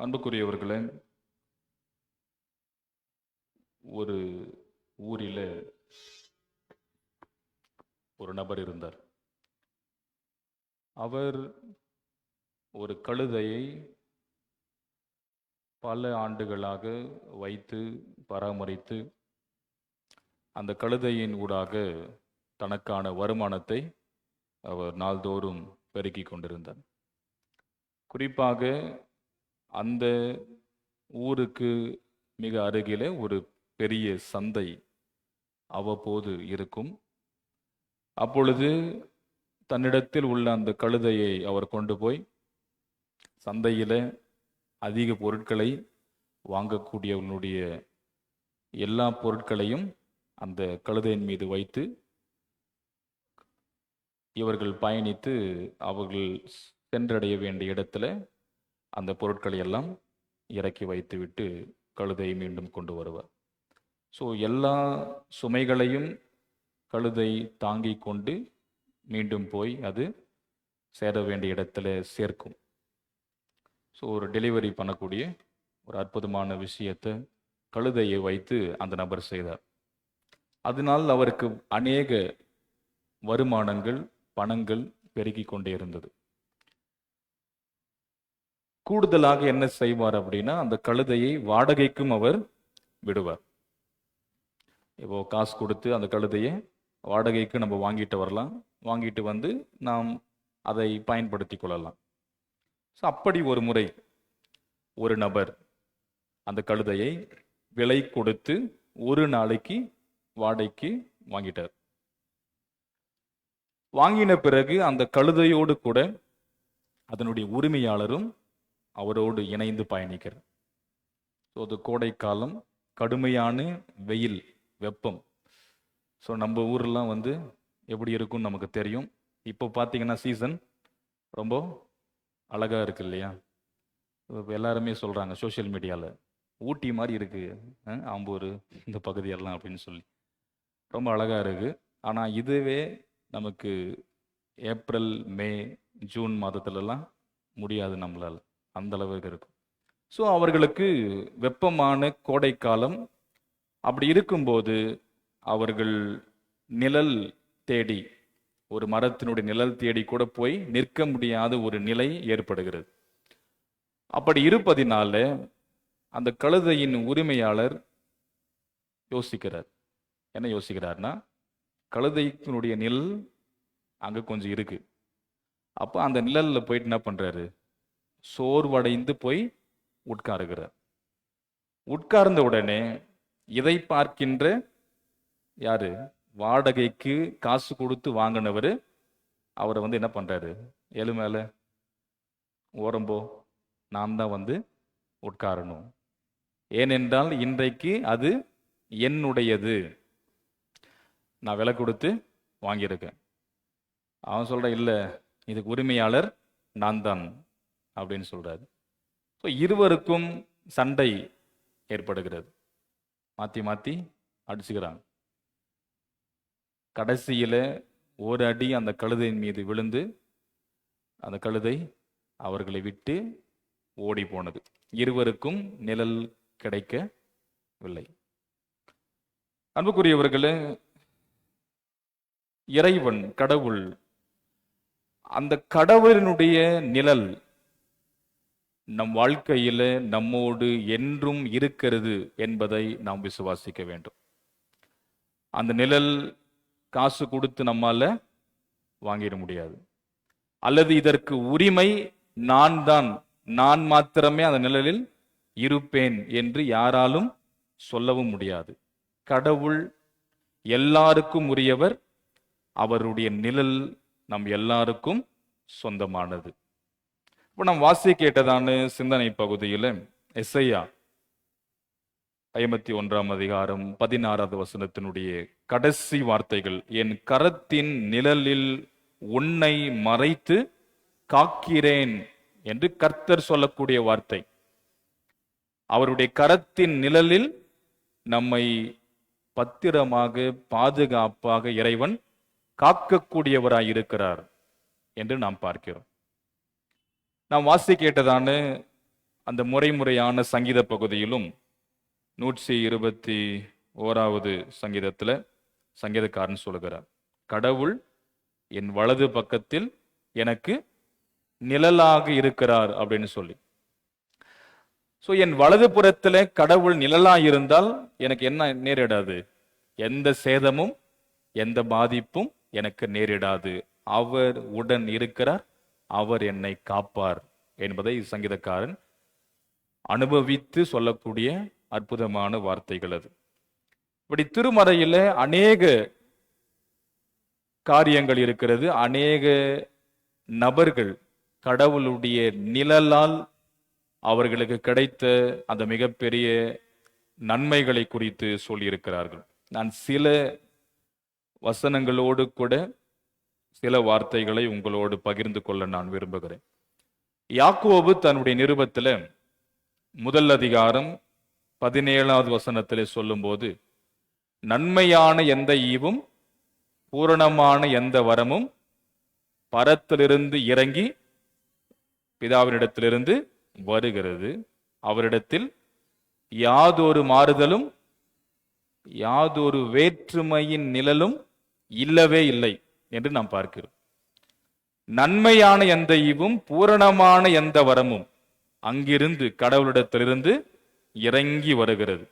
அன்புக்குரியவர்களே, ஒரு ஊரில் ஒரு நபர் இருந்தார். அவர் ஒரு கழுதையை பல ஆண்டுகளாக வைத்து பராமரித்து அந்த கழுதையின் ஊடாக தனக்கான வருமானத்தை அவர் நாள்தோறும் பெருக்கிக் கொண்டிருந்தார். குறிப்பாக அந்த ஊருக்கு மிக அருகிலே ஒரு பெரிய சந்தை அவ்வப்போது இருக்கும். அப்பொழுது தன்னிடத்தில் உள்ள அந்த கழுதையை அவர் கொண்டு போய் சந்தையில அதிக பொருட்களை வாங்கக்கூடியவர்களுடைய எல்லா பொருட்களையும் அந்த கழுதையின் மீது வைத்து இவர்கள் பயணித்து அவர்கள் சென்றடைய வேண்டிய இடத்துல அந்த பொருட்களை எல்லாம் இறக்கி வைத்துவிட்டு கழுதையை மீண்டும் கொண்டு வருவார். ஸோ எல்லா சுமைகளையும் கழுதை தாங்கி கொண்டு மீண்டும் போய் அது சேர வேண்டிய இடத்துல சேர்க்கும். ஸோ ஒரு டெலிவரி பண்ணக்கூடிய ஒரு அற்புதமான விஷயத்தை கழுதையை வைத்து அந்த நபர் செய்தார். அதனால் அவருக்கு அநேக வருமானங்கள், பணங்கள் பெருகி கொண்டே இருந்தது. கூடுதலாக என்ன செய்வார் அப்படின்னா, அந்த கழுதையை வாடகைக்கும் அவர் விடுவார். இப்போ காசு கொடுத்து அந்த கழுதையை வாடகைக்கு நம்ம வாங்கிட்டு வரலாம், வாங்கிட்டு வந்து நாம் அதை பயன்படுத்தி கொள்ளலாம். ஸோ அப்படி ஒரு முறை ஒரு நபர் அந்த கழுதையை விலை கொடுத்து ஒரு நாளைக்கு வாடகைக்கு வாங்கிட்டார். வாங்கின பிறகு அந்த கழுதையோடு கூட அதனுடைய உரிமையாளரும் அவரோடு இணைந்து பயணிக்கிறார். ஸோ அது கோடைக்காலம், கடுமையான வெயில், வெப்பம். ஸோ நம்ம ஊர்லாம் எப்படி இருக்கும்னு நமக்கு தெரியும். இப்போ பார்த்தீங்கன்னா சீசன் ரொம்ப அழகாக இருக்கு இல்லையா? இப்போ எல்லாருமே சொல்கிறாங்க சோஷியல் மீடியாவில், ஊட்டி மாதிரி இருக்குது ஆம்பூர் இந்த பகுதியெல்லாம் அப்படின்னு சொல்லி ரொம்ப அழகாக இருக்குது. ஆனால் இதுவே நமக்கு ஏப்ரல், மே, ஜூன் மாதத்துலலாம் முடியாது நம்மளால், அந்த அளவுக்கு இருக்கும். ஸோ அவர்களுக்கு வெப்பமான கோடைக்காலம். அப்படி இருக்கும்போது அவர்கள் நிழல் தேடி, ஒரு மரத்தினுடைய நிழல் தேடி கூட போய் நிற்க முடியாத ஒரு நிலை ஏற்படுகிறது. அப்படி இருப்பதினால அந்த கழுதையின் உரிமையாளர் யோசிக்கிறார். என்ன யோசிக்கிறார்னா, கழுதையினுடைய நிழல் அங்கே கொஞ்சம் இருக்கு. அப்போ அந்த நிழலில் போயிட்டு என்ன பண்றாரு, சோர்வடைந்து போய் உட்காருகிறார். உட்கார்ந்த உடனே இதை பார்க்கின்ற யாரு, வாடகைக்கு காசு கொடுத்து வாங்கினவர், அவரை என்ன பண்றாரு, எழு மேல ஓரம்போ, நான் தான் உட்காரணும், ஏனென்றால் இன்றைக்கு அது என்னுடையது, நான் விலை கொடுத்து வாங்கியிருக்கேன். அவன் சொல்ற, இல்லை இதுக்கு உரிமையாளர் நான் தான் அப்படின்னு சொல்றாரு. ஸோ இருவருக்கும் சண்டை ஏற்படுகிறது, மாற்றி மாற்றி அடிச்சுக்கிறாங்க. கடைசியில் ஒரு அடி அந்த கழுதையின் மீது விழுந்து அந்த கழுதை அவர்களை விட்டு ஓடி போனது. இருவருக்கும் நிழல் கிடைக்கவில்லை. அன்புக்குரியவர்களே, இறைவன், கடவுள், அந்த கடவுளினுடைய நிழல் நம் வாழ்க்கையில நம்மோடு என்றும் இருக்கிறது என்பதை நாம் விசுவாசிக்க வேண்டும். அந்த நிழல் காசு கொடுத்து நம்மால வாங்கிட முடியாது, அல்லது இதற்கு உரிமை நான் தான், நான் மாத்திரமே அந்த நிழலில் இருப்பேன் என்று யாராலும் சொல்லவும் முடியாது. கடவுள் எல்லாருக்கும் உரியவர், அவருடைய நிழல் நம் எல்லாருக்கும் சொந்தமானது. இப்போ நாம் வாசி கேட்டதான சிந்தனை பகுதியில் எஸ்ஐயா 51 அதிகாரம் 16வது வசனத்தினுடைய கடைசி வார்த்தைகள், என் கரத்தின் நிழலில் உன்னை மறைத்து காக்கிறேன் என்று கர்த்தர் சொல்லக்கூடிய வார்த்தை. அவருடைய கரத்தின் நிழலில் நம்மை பத்திரமாக, பாதுகாப்பாக இறைவன் காக்கக்கூடியவராய் இருக்கிறார் என்று நாம் பார்க்கிறோம். நாம் வாசி கேட்டதான அந்த முறையான சங்கீத பகுதியிலும் 121வது சங்கீதத்தில் சங்கீதக்காரன் சொல்லுகிறார், கடவுள் என் வலது பக்கத்தில் எனக்கு நிழலாக இருக்கிறார் அப்படின்னு சொல்லி. ஸோ என் வலது புறத்தில் கடவுள் நிழலாக இருந்தால் எனக்கு என்ன நேரிடாது? எந்த சேதமும் எந்த பாதிப்பும் எனக்கு நேரிடாது. அவர் உடன் இருக்கிறார், அவர் என்னை காப்பார் என்பதை சங்கீதக்காரன் அனுபவித்து சொல்லக்கூடிய அற்புதமான வார்த்தைகள் அது. இப்படி திருமறையில அநேக காரியங்கள் இருக்கிறது. அநேக நபர்கள் கடவுளுடைய நிழலால் அவர்களுக்கு கிடைத்த அந்த மிகப்பெரிய நன்மைகளை குறித்து சொல்லியிருக்கிறார்கள். நான் சில வசனங்களோடு கூட சில வார்த்தைகளை உங்களோடு பகிர்ந்து கொள்ள நான் விரும்புகிறேன். யாக்கோபு தன்னுடைய நிருபத்தில் முதல் அதிகாரம் 17வது வசனத்திலே சொல்லும்போது, நன்மையான எந்த ஈவும் பூரணமான எந்த வரமும் பரத்திலிருந்து இறங்கி பிதாவினிடத்திலிருந்து வருகிறது, அவரிடத்தில் யாதொரு மாறுதலும் யாதொரு வேற்றுமையின் நிழலும் இல்லவே இல்லை என்று நாம் பார்க்கிறோம். நன்மையான எந்த ஈவும் பூரணமான எந்த வரமும் அங்கிருந்து கடவுளிடத்திலிருந்து இறங்கி வருகிறது.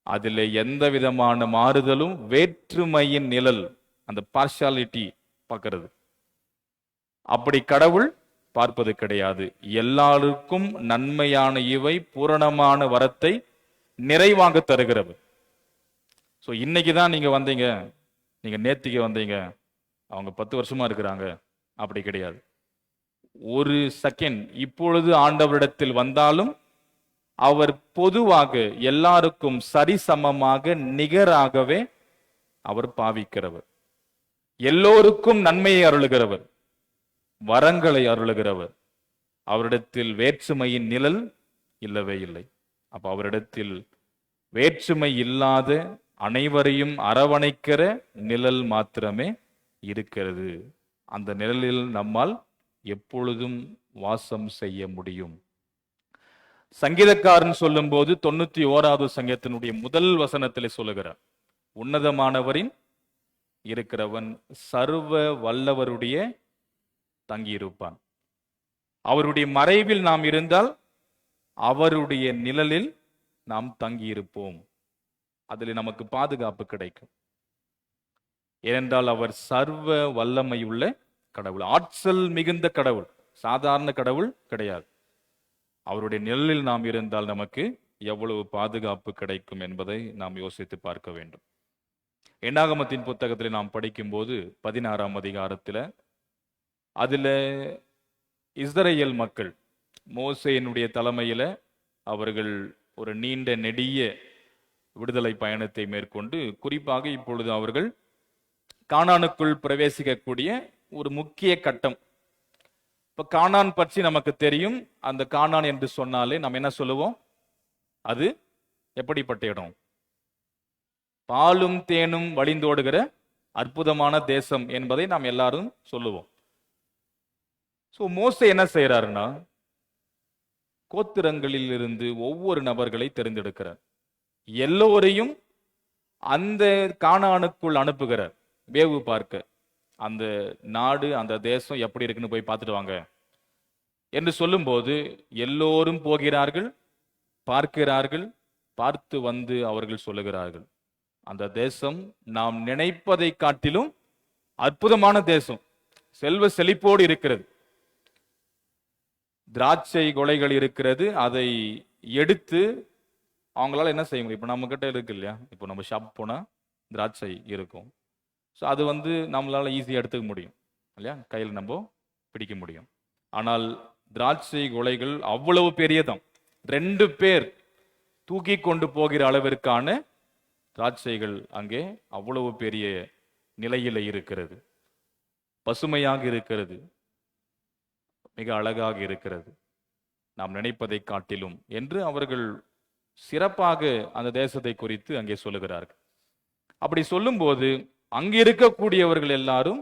அதில் எந்த விதமான மாறுதலும் வேற்றுமையின் நிழல், அந்த பார்ஷாலிட்டி பார்க்கிறது, அப்படி கடவுள் பார்ப்பது கிடையாது. எல்லாருக்கும் நன்மையான இவை பூரணமான வரத்தை நிறைவாக தருகிறது. ஸோ இன்னைக்கு தான் நீங்க வந்தீங்க, நீங்க நேத்திக்கு வந்தீங்க, அவங்க 10 வருஷமா இருக்கிறாங்க, அப்படி கிடையாது. ஒரு செகண்ட் இப்பொழுது ஆண்டவரிடத்தில் வந்தாலும் அவர் பொதுவாக எல்லாருக்கும் சரிசமமாக நிகராகவே அவர் பாவிக்கிறவர். எல்லோருக்கும் நன்மையை அருளுகிறவர், வரங்களை அருளுகிறவர். அவரிடத்தில் வேற்றுமையின் நிழல் இல்லவே இல்லை. அப்ப அவரிடத்தில் வேற்றுமை இல்லாத அனைவரையும் அரவணைக்கிற நிழல் மாத்திரமே இருக்கிறது. அந்த நிழலில் நம்மால் எப்பொழுதும் வாசம் செய்ய முடியும். சங்கீதக்காரன் சொல்லும் போது 91வது சங்கீதத்தினுடைய முதல் வசனத்திலே சொல்லுகிறார், உன்னதமானவரின் இருக்கிறவன் சர்வ வல்லவருடைய தங்கியிருப்பான். அவருடைய மறைவில் நாம் இருந்தால் அவருடைய நிழலில் நாம் தங்கியிருப்போம். அதில் நமக்கு பாதுகாப்பு கிடைக்கும். ஏனென்றால் அவர் சர்வ வல்லமையுள்ள கடவுள், ஆற்றல் மிகுந்த கடவுள், சாதாரண கடவுள் கிடையாது. அவருடைய நிழலில் நாம் இருந்தால் நமக்கு எவ்வளவு பாதுகாப்பு கிடைக்கும் என்பதை நாம் யோசித்து பார்க்க வேண்டும். என்னாகமத்தின் புத்தகத்தில் நாம் படிக்கும்போது 16ஆம் அதிகாரத்தில் அதுல இஸ்ரேல் மக்கள் மோசேயினுடைய தலைமையில அவர்கள் ஒரு நீண்ட நெடிய விடுதலை பயணத்தை மேற்கொண்டு, குறிப்பாக இப்பொழுது அவர்கள் கானானுக்குள் பிரவேசிக்கக்கூடிய ஒரு முக்கிய கட்டம். இப்ப கானான் பற்றி நமக்கு தெரியும். அந்த கானான் என்று சொன்னாலே நாம் என்ன சொல்லுவோம்? அது எப்படிப்பட்ட இடம்? பாலும் தேனும் வழிந்தோடுகிற அற்புதமான தேசம் என்பதை நாம் எல்லாரும் சொல்லுவோம். சோ மோசே என்ன செய்யறாருன்னா, கோத்திரங்களில் இருந்து ஒவ்வொரு நபர்களை தெரிந்தெடுக்கிறார். எல்லோரையும் அந்த கானானுக்குள் அனுப்புகிறார், வேவு பார்க்க. அந்த நாடு, அந்த தேசம் எப்படி இருக்குன்னு போய் பார்த்துட்டு வாங்க என்று சொல்லும்போது எல்லோரும் போகிறார்கள், பார்க்கிறார்கள். பார்த்து வந்து அவர்கள் சொல்லுகிறார்கள், அந்த தேசம் நாம் நினைப்பதை காட்டிலும் அற்புதமான தேசம், செல்வ செழிப்போடு இருக்கிறது, திராட்சை கொலைகள் இருக்கிறது. அதை எடுத்து அவங்களால என்ன செய்ய முடியும்? இப்போ நம்ம கிட்ட இருக்கு இல்லையா, இப்போ நம்ம ஷாப் போனா திராட்சை இருக்கும். ஸோ அது நம்மளால ஈஸியாக எடுத்துக்க முடியும் இல்லையா, கையில் நம்ம பிடிக்க முடியும். ஆனால் திராட்சை கொலைகள் அவ்வளவு பெரியதான், 2 பேர் தூக்கி கொண்டு போகிற அளவிற்கான திராட்சைகள் அங்கே அவ்வளவு பெரிய நிலையில இருக்கிறது, பசுமையாக இருக்கிறது, மிக அழகாக இருக்கிறது, நாம் நினைப்பதை காட்டிலும் என்று அவர்கள் சிறப்பாக அந்த தேசத்தை குறித்து அங்கே சொல்லுகிறார்கள். அப்படி சொல்லும்போது அங்கே இருக்கக்கூடியவர்கள் எல்லாரும்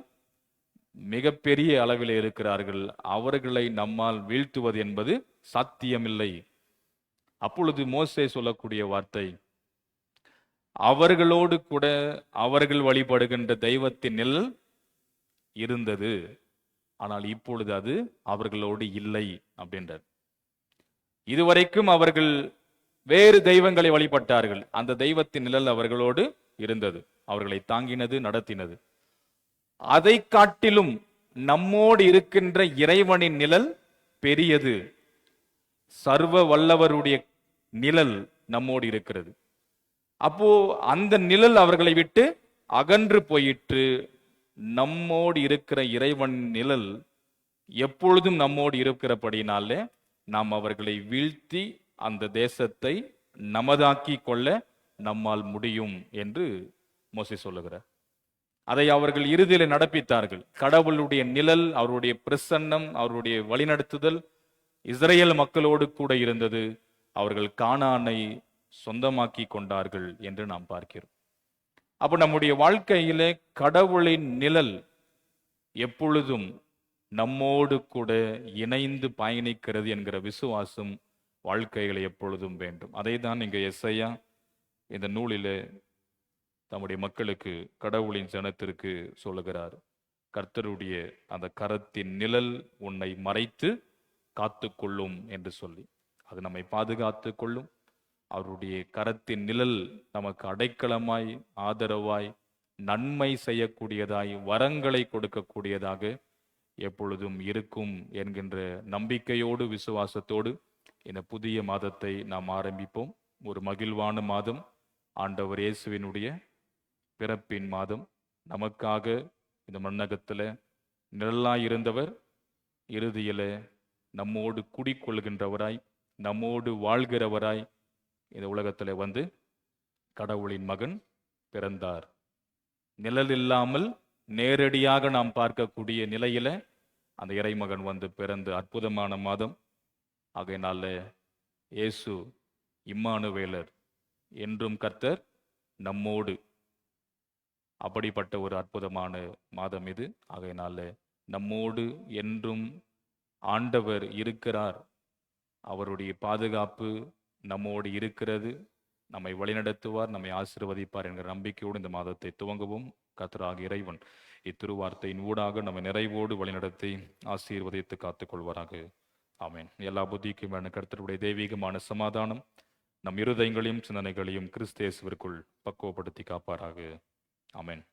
மிகப்பெரிய அளவில் இருக்கிறார்கள். அவர்களை நம்மால் வீழ்த்துவது என்பது சாத்தியமில்லை. அப்பொழுது மோசே சொல்லக்கூடிய வார்த்தை, அவர்களோடு கூட அவர்கள் வழிபடுகின்ற தெய்வத்தின் நிழல் இருந்தது, ஆனால் இப்பொழுது அது அவர்களோடு இல்லை அப்படின்றார். இதுவரைக்கும் அவர்கள் வேறு தெய்வங்களை வழிபட்டார்கள். அந்த தெய்வத்தின் நிழல் அவர்களோடு இருந்தது, அவர்களை தாங்கினது, நடத்தினது. அதை காட்டிலும் நம்மோடு இருக்கின்ற இறைவனின் நிழல் பெரியது. சர்வ வல்லவருடைய நிழல் நம்மோடு இருக்கிறது. அப்போ அந்த நிழல் அவர்களை விட்டு அகன்று போயிற்று. நம்மோடு இருக்கிற இறைவன் நிழல் எப்பொழுதும் நம்மோடு இருக்கிறபடினாலே நாம் அவர்களை வீழ்த்தி அந்த தேசத்தை நமதாக்கி கொள்ள நம்மால் முடியும் என்று மோசே சொல்லுகிறார். அதை அவர்கள் இறுதியில நடப்பித்தார்கள். கடவுளுடைய நிழல், அவருடைய பிரசன்னம், அவருடைய வழிநடத்துதல் இஸ்ரேல் மக்களோடு கூட இருந்தது. அவர்கள் கானானை சொந்தமாக்கி கொண்டார்கள் என்று நாம் பார்க்கிறோம். அப்ப நம்முடைய வாழ்க்கையிலே கடவுளின் நிழல் எப்பொழுதும் நம்மோடு கூட இணைந்து பயணிக்கிறது என்கிற விசுவாசம் வாழ்க்கைகளை எப்பொழுதும் வேண்டும். அதை தான் இங்க எஸ்ஐயா இந்த நூலிலே தம்முடைய மக்களுக்கு, கடவுளின் ஜனத்திற்கு சொல்லுகிறார். கர்த்தருடைய அந்த கரத்தின் நிழல் உன்னை மறைத்து காத்து கொள்ளும் என்று சொல்லி, அது நம்மை பாதுகாத்து கொள்ளும். அவருடைய கரத்தின் நிழல் நமக்கு அடைக்கலமாய், ஆதரவாய், நன்மை செய்யக்கூடியதாய், வரங்களை கொடுக்கக்கூடியதாக எப்பொழுதும் இருக்கும் என்கின்ற நம்பிக்கையோடு, விசுவாசத்தோடு இந்த புதிய மாதத்தை நாம் ஆரம்பிப்போம். ஒரு மகிழ்வான மாதம், ஆண்டவர் இயேசுவினுடைய பிறப்பின் மாதம். நமக்காக இந்த மண்ணகத்தில் நிழலாயிருந்தவர் இறுதியில நம்மோடு குடிக்கொள்கின்றவராய், நம்மோடு வாழ்கிறவராய் இந்த உலகத்தில் வந்து கடவுளின் மகன் பிறந்தார். நிழல் இல்லாமல் நேரடியாக நாம் பார்க்கக்கூடிய நிலையில அந்த இறைமகன் வந்து பிறந்த அற்புதமான மாதம். ஆகையினால இயேசு இம்மானுவேலர், என்றும் கர்த்தர் நம்மோடு, அப்படிப்பட்ட ஒரு அற்புதமான மாதம் இது. ஆகையினால நம்மோடு என்றும் ஆண்டவர் இருக்கிறார். அவருடைய பாதுகாப்பு நம்மோடு இருக்கிறது. நம்மை வழிநடத்துவார், நம்மை ஆசீர்வதிப்பார் என்கிற நம்பிக்கையோடு இந்த மாதத்தை துவங்கவும் கர்த்தராகிய இறைவன் இத்திருவார்த்தையின் ஊடாக நம்மை நிறைவோடு வழிநடத்தி ஆசீர்வதித்து காத்துக் கொள்வாராக. ஆமென். எல்லா புத்திக்கும் கர்த்தருடைய தெய்வீகமான சமாதானம் நம் இருதயங்களையும் சிந்தனைகளையும் கிறிஸ்து இயேசுவிற்குள் பக்குவப்படுத்தி காப்பாராக. ஆமென்.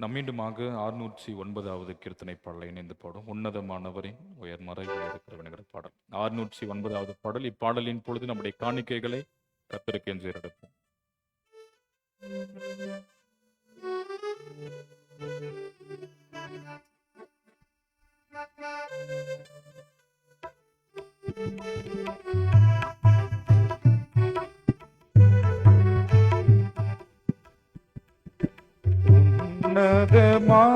நாம் மீண்டுமாக 609வது கீர்த்தனை பாடலை இணைந்து பாடும். உன்னதமானவரின் உயர் மறைவில் இருக்கிறவனுங்கிற பாடல் 609வது பாடல். இப்பாடலின் பொழுது நம்முடைய காணிக்கைகளை கர்த்தருக்கு என்று எடுப்போம்.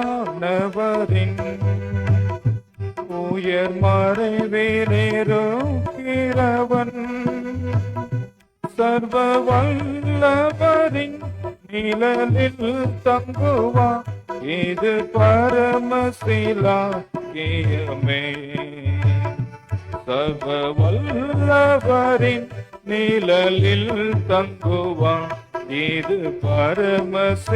உன்னதமானவரின் உயர் மறைவிலிருக்கிறவன், சர்வ வல்லவரின் நிழலில் தங்குவான். இது பரமசிலாக்கியமே. சர்வ வல்லவரின் நிழலில் தங்குவான். இது பரமசிலாக்கியமே.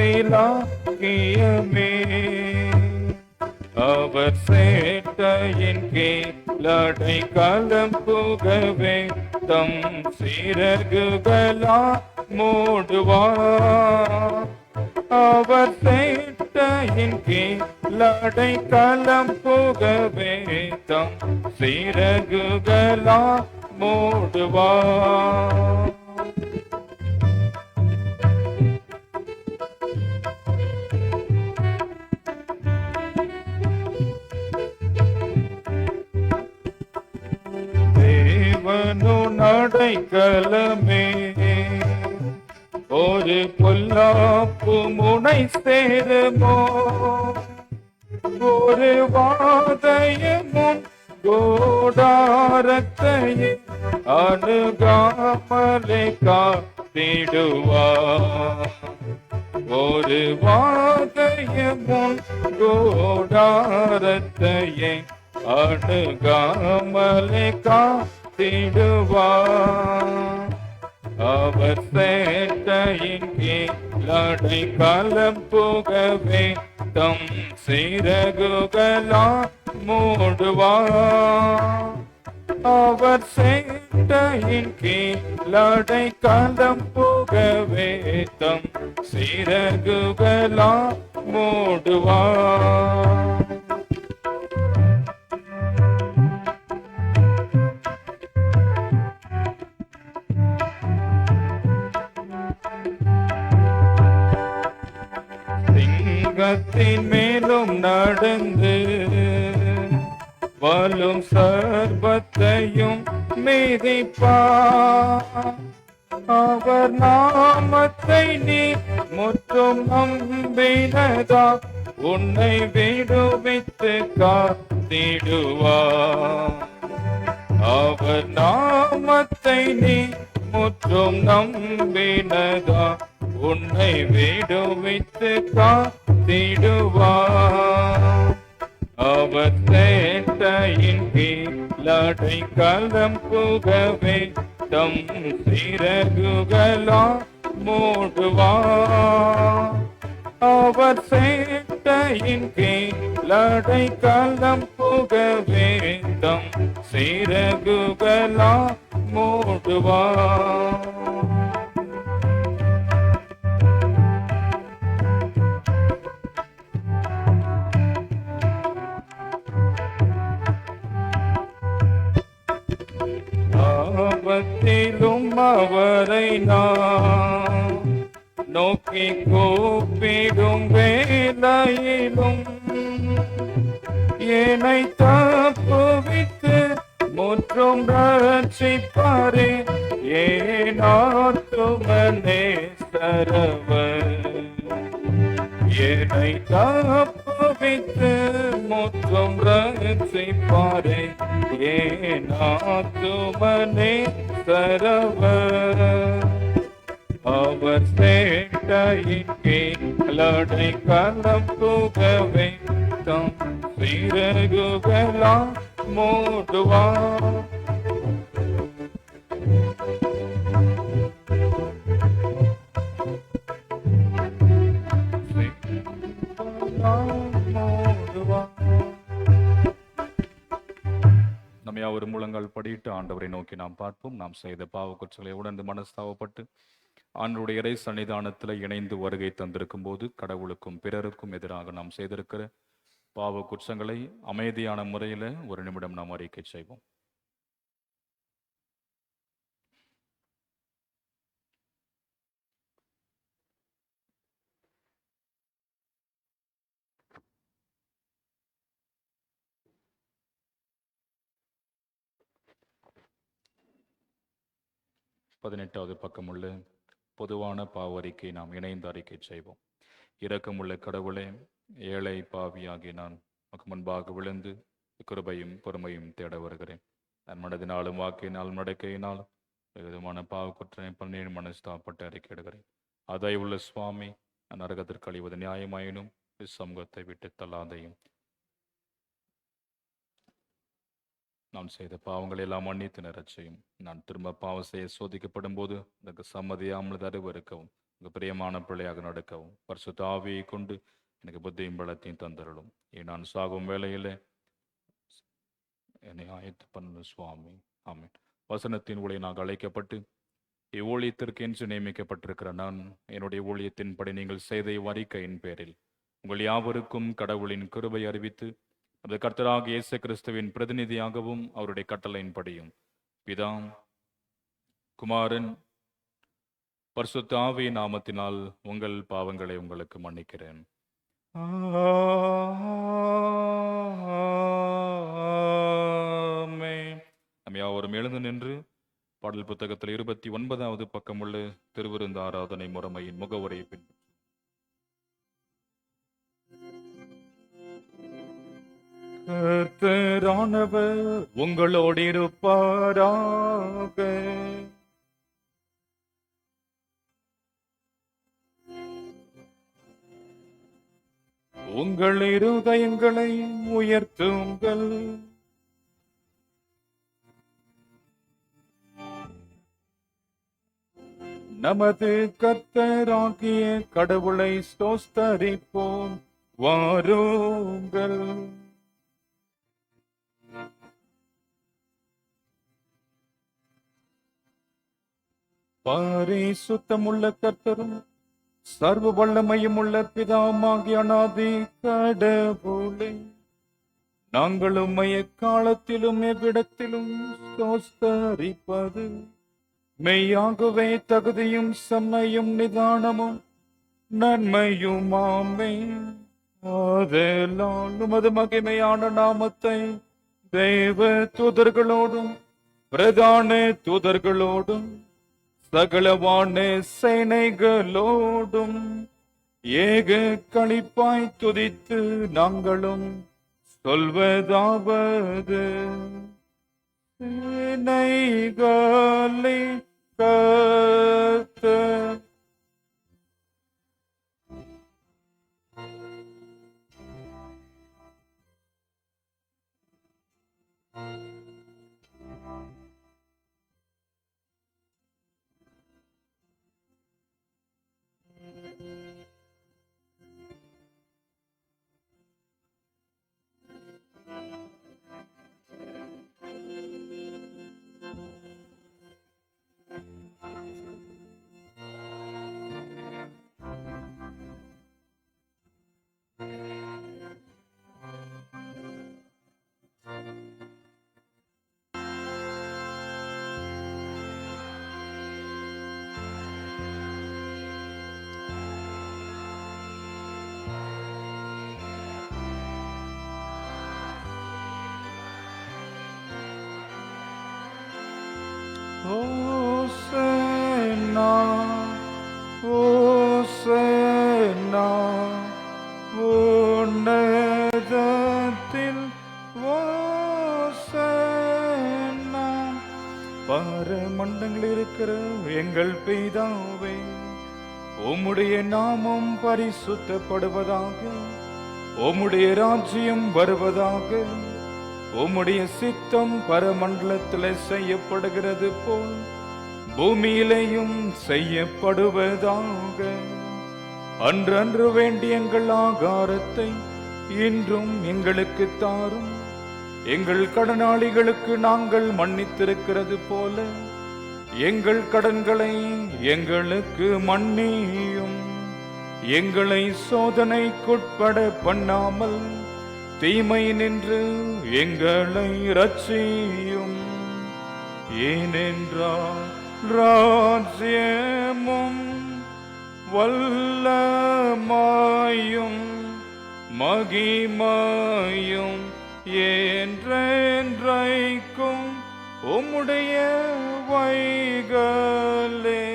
அவர் சேட்டையின் கீழடை களம் புகவே தம் சிறகுகளா மூடுவார். அவர் சேட்டையின் கீழடை களம் புகவே தம் சிறகுகளா மூடுவார். தேவனு அடைக்கலமே, ஒரு பொல்லாப்பு முனை சேருமோ, ஒரு வாதையமும் கோடாரத்தையே அணுகாமலே காத்திடுவார். ஒரு வாதையமும் கோடாரத்தையே அணுகாமலே காத்திடுவார். அவர் சேட்டையின் கீழடை களம் புகவே தம் சிறகுகளா மூடுவார். அவர் சேட்டையின் கீழடை களம் புகவே தம் சிறகுகளா மூடுவார். சிங்கத்தின் மேலும் நடந்து வலும் சர்பத்தையும் மிதிப்பார். அவர் நாமத்தை நீ முற்றும் நம்பினதா உன்னை விடுவித்து காத்திடுவார். அவர் நாமத்தை நீ முற்றும் நம்பினதா உன்னை விடுவித்து காத்திடுவார். அவர் சேட்டையின் கீழடை களம் புகவே தம் சிறகுகளா மூடுவார். அவர் சேட்டையின் கீழடை களம் புகவே தம் சிறகுகளா மூடுவார். ஆபத்திலும் அவரை நான் நோக்கி கூப்பிடும் வேளையிலும் என்னை தப்புவித்து முற்றும் ரட்சிப்பாரே என் ஆத்துமனே சரவர். என்னை தப்புவித்து முற்றும் ரட்சிப்பாரே என் ஆத்துமனே சரவர். அவர் சேட்டையின் கீழடை களம் புகவே தம் சிறகுகளா மூடுவார். நம்ம யாவரும் முழங்கால் படியிட்டு ஆண்டவரை நோக்கி நாம் பார்ப்போம். நாம் செய்த பாவ குற்றங்களை உணர்ந்து மனஸ்தாபப்பட்டு ஆண்டவருடைய இறை சன்னிதானத்தில் இணைந்து வருகை தந்திருக்கும் போது கடவுளுக்கும் பிறருக்கும் எதிராக நாம் செய்திருக்கிற பாவ குற்றங்களை அமைதியான முறையில் ஒரு நிமிடம் நாம் அறிக்கை செய்வோம். பதினெட்டாவது பக்கமுள்ள பொதுவான பாவ அறிக்கை நாம் இணைந்து அறிக்கை செய்வோம். இரக்கமுள்ள கடவுளே, ஏழை பாவியாகி நான் உமக்கு முன்பாக விழுந்து கிருபையும் பொறுமையும் தேட வருகிறேன். நான் மனதினாலும் வாக்கினாலும் நடக்கையினாலும் விதமான பாவ குற்றனை பண்ணி மனஸ்தாப்பட்டு அறிக்கையிடுகிறேன். அதை உள்ள சுவாமி, நான் நரகத்திற்கு அழிவது நியாயமாயினும் சமூகத்தை விட்டு தள்ளாதையும். நான் செய்த பாவங்களை எல்லாம் மன்னித்து நிறச் செய்யும். நான் திரும்ப பாவம் செய்ய சோதிக்கப்படும் போது எனக்கு சம்மதியாமல் தருவறுக்கவும், எனக்கு பிரியமான பிள்ளையாக நடக்கவும், பரிசுத்த ஆவியை கொண்டு எனக்கு புத்தியும் பலத்தையும் தந்தருளும். நான் சாகும் வேளையிலே என்னை ஆயத்து பண்ணு சுவாமி. ஆமீன். வசனத்தின் ஊழியனாக அழைக்கப்பட்டு இவ்வூழியத்திற்கு என்று நியமிக்கப்பட்டிருக்கிற நான் என்னுடைய ஊழியத்தின்படி நீங்கள் செய்த இவ்வறிக்கையின் பேரில் உங்கள் யாவருக்கும் கடவுளின் கிருபை அறிவித்து அந்த கர்த்தராகிய இயேசு கிறிஸ்துவின் பிரதிநிதியாகவும் அவருடைய கட்டளையின்படியும் பிதா, குமாரன், பரிசுத்த ஆவியின் நாமத்தினால் உங்கள் பாவங்களை உங்களுக்கு மன்னிக்கிறேன். ஆமென். நம்ம யாவரும் எழுந்து நின்று பாடல் புத்தகத்தில் 29வது பக்கமுள்ள திருவிருந்து ஆராதனை முறைமையின் முகவுரை பின்பற்ற. கர்த்தரானவர் உங்களோடு இருப்பாராக. உங்கள் இருதயங்களை உயர்த்துங்கள். நமது கர்த்தராகிய கடவுளை ஸ்தோத்தரிப்போம். வாருங்கள். பரிசுத்தமுள்ள கர்த்தரும் சர்வ வல்லமையும் உள்ள பிதாவாகிய அநாதி கடவுளே, நாங்கள் உம்மை எக்காலத்திலும் எவ்விடத்திலும் ஸ்தோத்தரிப்பது மெய்யாகவே தகுதியும் செம்மையும் நிதானமும் நன்மையுமாமே. ஆதலால் உமது மகிமையான நாமத்தை தேவ தூதர்களோடும் பிரதான தூதர்களோடும் சகலவான சேனைகளோடும் ஏக களிப்பாய் துதித்து நாங்களும் சொல்வதாவது, சேனைகளே கர்த்தர் ஓசன்னா ஓசன்னா உன்னதத்தில் ஓசன்னா. பரமண்டங்களில் இருக்கிற எங்கள் பிதாவே, உம்முடைய நாமம் பரிசுத்தப்படுவதாக, உம்முடைய ராஜ்யம் வருவதாக, உம்முடைய சித்தம் பரமண்டலத்தில் செய்யப்படுகிறது போல் பூமியிலேயும் செய்யப்படுவதாக. அன்றன்று வேண்டிய எங்கள் ஆகாரத்தை இன்றும் எங்களுக்கு தாரும். எங்கள் கடனாளிகளுக்கு நாங்கள் மன்னித்திருக்கிறது போல எங்கள் கடன்களை எங்களுக்கு மன்னியும். எங்களை சோதனைக்குட்பட பண்ணாமல் தீமை நின்று எங்களை ரட்சியும். ஏனென்றால் ராஜ்யமும் வல்லமையும் மகிமையும் என்றென்றைக்கும் உம்முடைய வைகளே.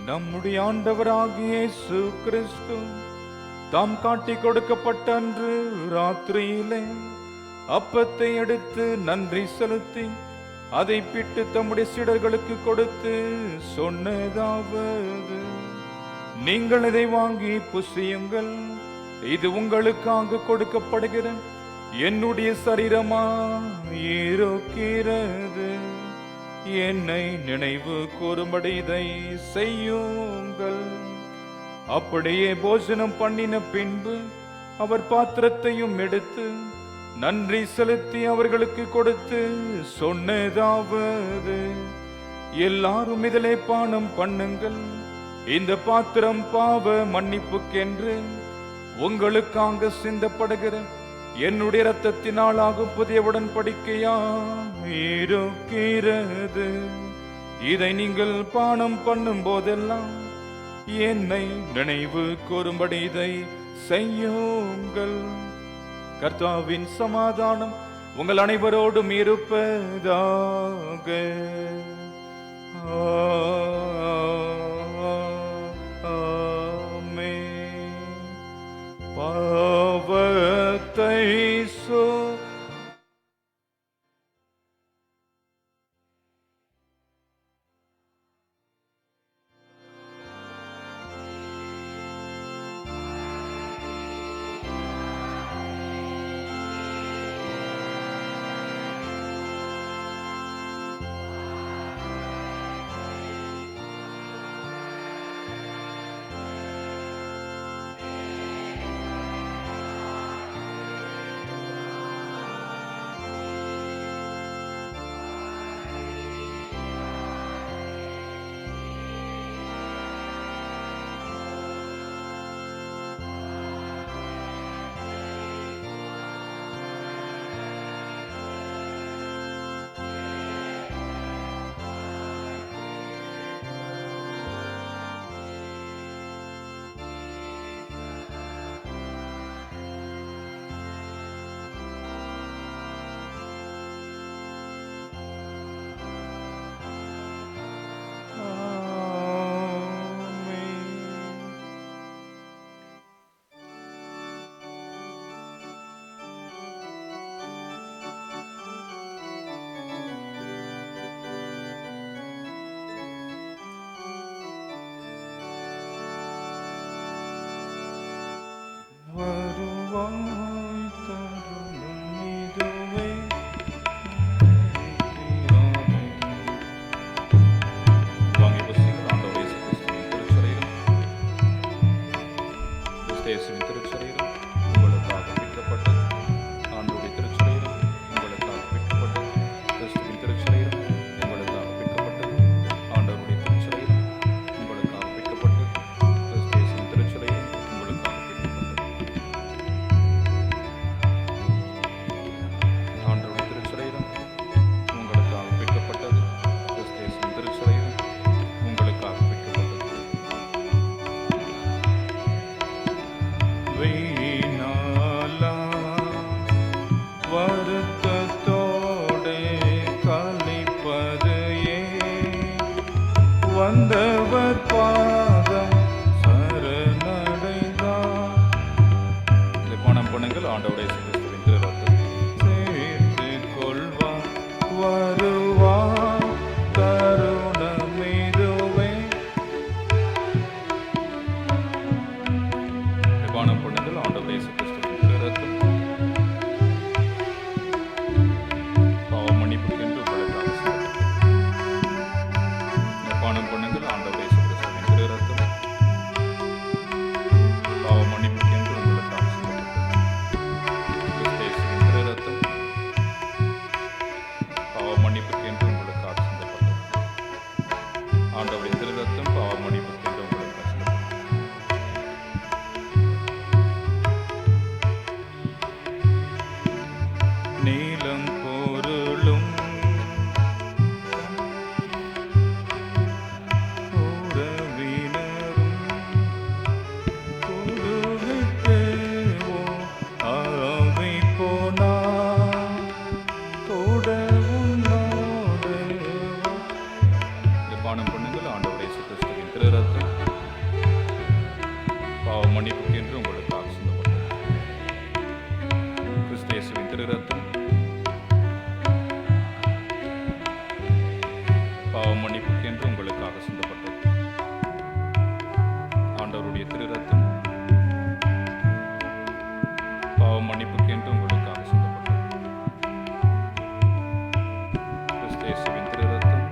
நம்முடைய ஆண்டவராகிய இயேசு கிறிஸ்து தாம் காட்டி கொடுக்கப்பட்ட அன்று ராத்திரியிலே அப்பத்தை எடுத்து நன்றி செலுத்தி அதை பிட்டு தம்முடைய சீடர்களுக்கு கொடுத்து சொன்னதாவது, நீங்கள் இதை வாங்கி புசியுங்கள். இது உங்களுக்காக கொடுக்கப்படுகிற என்னுடைய சரீரமாயிருக்கிறது. என்னை நினைவு கூறும்படி இதை செய்யுங்கள். அப்படியே போஜனம் பண்ணின பின்பு அவர் பாத்திரத்தையும் எடுத்து நன்றி செலுத்தி அவர்களுக்கு கொடுத்து சொன்னதாவது, எல்லாரும் இதிலே பானம் பண்ணுங்கள். இந்த பாத்திரம் பாவ மன்னிப்புக்கென்று உங்களுக்காக சிந்தப்படுகிற என்னுடைய இரத்தத்தினாலாகும் புதிய உடன்படிக்கையாயிருக்கிறது. இதை நீங்கள் பானம் பண்ணும் போதெல்லாம் என்னை நினைவு கூறும்படி இதை செய்யுங்கள். கர்த்தாவின் சமாதானம் உங்கள் அனைவரோடும் இருப்பதாக. ஆமென். பாவத்தை வந்தவர் பாதம் சரணடைந்தார். இதை பணம் பண்ணுங்கள். ஆண்டவரே கிறிஸ்துவின் திருரத்தம் சேர்த்து கொள்வார் வருவார் தருணமிதுவே. இதை பணம் பண்ணுங்கள். ஆண்டவரே கிறிஸ்துவின் திருரத்தம் பாவ மன்னிப்புக்கென்று உங்களுக்காக பணம் பண்ணுங்கள். ஆண்டவரே கிறிஸ்துவின் திருரத்தம் பாவ மன்னிப்புக்கென்று உங்களுக்காக கிறிஸ்துவின் திருரத்தம் பாவ மன்னிப்புக்கென்று உங்களுக்காக சிந்தப்பட்டது. ஆண்டவரின் திருரத்தம் பாவ மன்னிப்புக்கென்று உங்களுக்காக சிந்தப்பட்டது. நீலம் பொருளும் பானம் பண்ணுங்கள். ஆண்டவரே கிறிஸ்துவின் திருரத்தம் பாவ மன்னிப்புக்கென்று உங்களுக்காக சிந்தப்பட்டது. கிறிஸ்து இயேசுவின் திருரத்தம் பாவ மன்னிப்புக்கென்று உங்களுக்காக சிந்தப்பட்டது. ஆண்டவருடைய திருரத்தம் பாவ மன்னிப்புக்கென்று உங்களுக்காக சிந்தப்பட்டது. கிறிஸ்து இயேசுவின் திருரத்தம்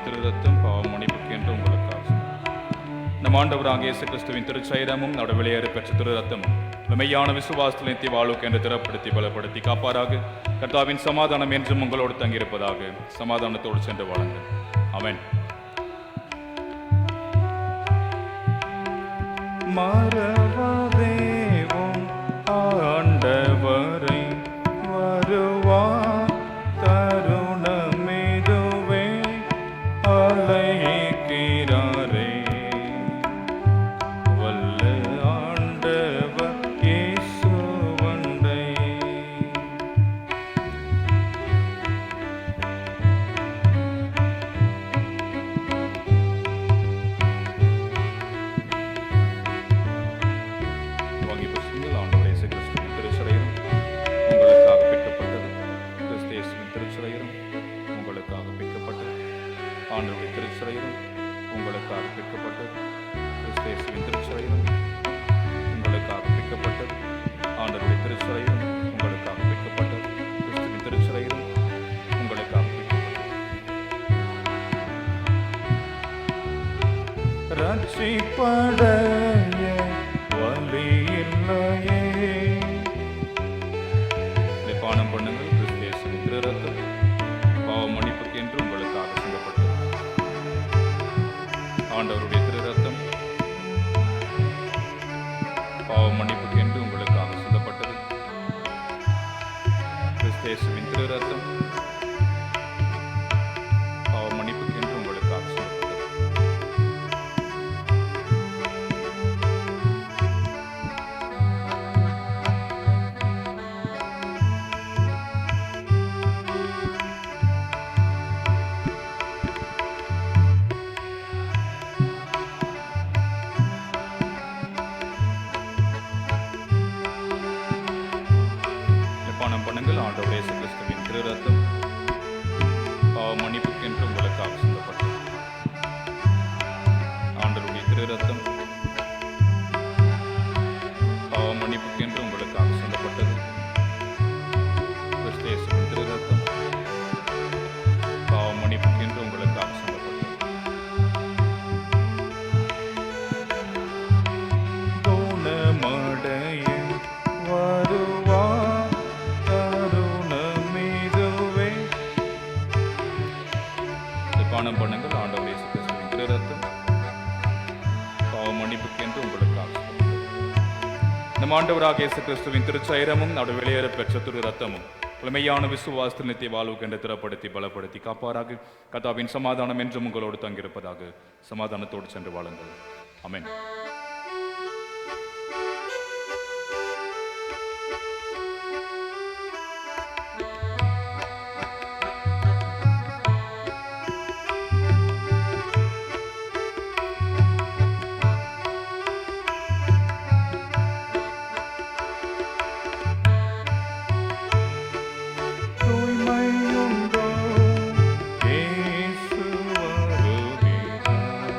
திருரத்தம் பாவ மன்னிப்புக்கென்று உங்களுக்காக. நம் ஆண்டவராகிய இயேசு கிறிஸ்துவின் திருச்சைரமும் நடுவிலையேறு பெற்ற திருரத்தமும் மெய்யான விசுவாசத்தில் நித்திய வாழ்வுக்கு என்று திறப்படுத்தி பலப்படுத்தி காப்பாராக. கர்த்தாவின் சமாதானம் என்றும் உங்களோடு தங்கியிருப்பதாக. சமாதானத்தோடு சென்று வாழுங்கள். ஆமென். மறவாதேவும் ஆண்டவரை வருவார் தருணமிதுவே. உங்களுக்காக பிக்கப்பட்டது. ஆண்டவருடைய திருச்சரீரம் உங்களுக்காக பிக்கப்பட்டது. கிறிஸ்து இயேசுவின் திருச்சரீரம் உங்களுக்காக பிக்கப்பட்டது. ஆண்டவருடைய திருச்சரீரம் உங்களுக்காக பிக்கப்பட்டது. கிறிஸ்துவின் திருச்சரீரம் உங்களுக்காக பிக்கப்பட்டது. ரட்சிப்படைய வழி இல்லையே. இதை பானம் பண்ணுங்கள். கிறிஸ்து இயேசுவின் திரு ரத்தம் பாவ மன்னிப்புக்கு என்று உங்களுக்காக சிந்தப்பட்டது. ஆண்டவருடைய திரு ரத்தம் பாவ மன்னிப்புக்கு என்று உங்களுக்காக சிந்தப்பட்டது. கிறிஸ்து இயேசுவின் திரு ரத்தம் பாவ மன்னிப்புக்கு என்று உங்களுக்காக சிந்தப்பட்டது. பானம் பண்ணுங்கள். ஆண்டவருடைய இயேசு கிறிஸ்துவின் திரு ரத்தம் பாவ மன்னிப்புக்கு என்று உங்களுக்காக சிந்தப்பட்டது. ஆண்டவருடைய திரு ரத்தம் பாவ மன்னிப்புக்கு என்று உங்களுக்காக சிந்தப்பட்டது. கிறிஸ்து இயேசுவின் திரு ரத்தம் பாவ மன்னிப்புக்கு என்று உங்களுக்காக சிந்தப்பட்டது. குணமடைய வருவார் தருணமிதுவே. இதை பானம் பண்ணுங்கள். ஆண்டவருடைய இயேசு கிறிஸ்துவின் திரு ரத்தம் பாவ மன்னிப்புக்கு என்று உங்களுக்காக சிந்தப்பட்டது. நம் ஆண்டவராக இயேசு கிறிஸ்துவின் திருச்சரீரமும் அவருடைய வெளியேற பெற்ற திரு ரத்தமும் உண்மையான விசுவாசத்தில் நித்திய வாழ்வுக்கு என்று திறப்படுத்தி பலப்படுத்தி காப்பாராக. கர்த்தாவின் சமாதானம் என்றும் உங்களோடு தங்கியிருப்பதாக. சமாதானத்தோடு சென்று வாழுங்கள். ஆமென். தூய்மையுண்டோ இயேசு வருகிறார்.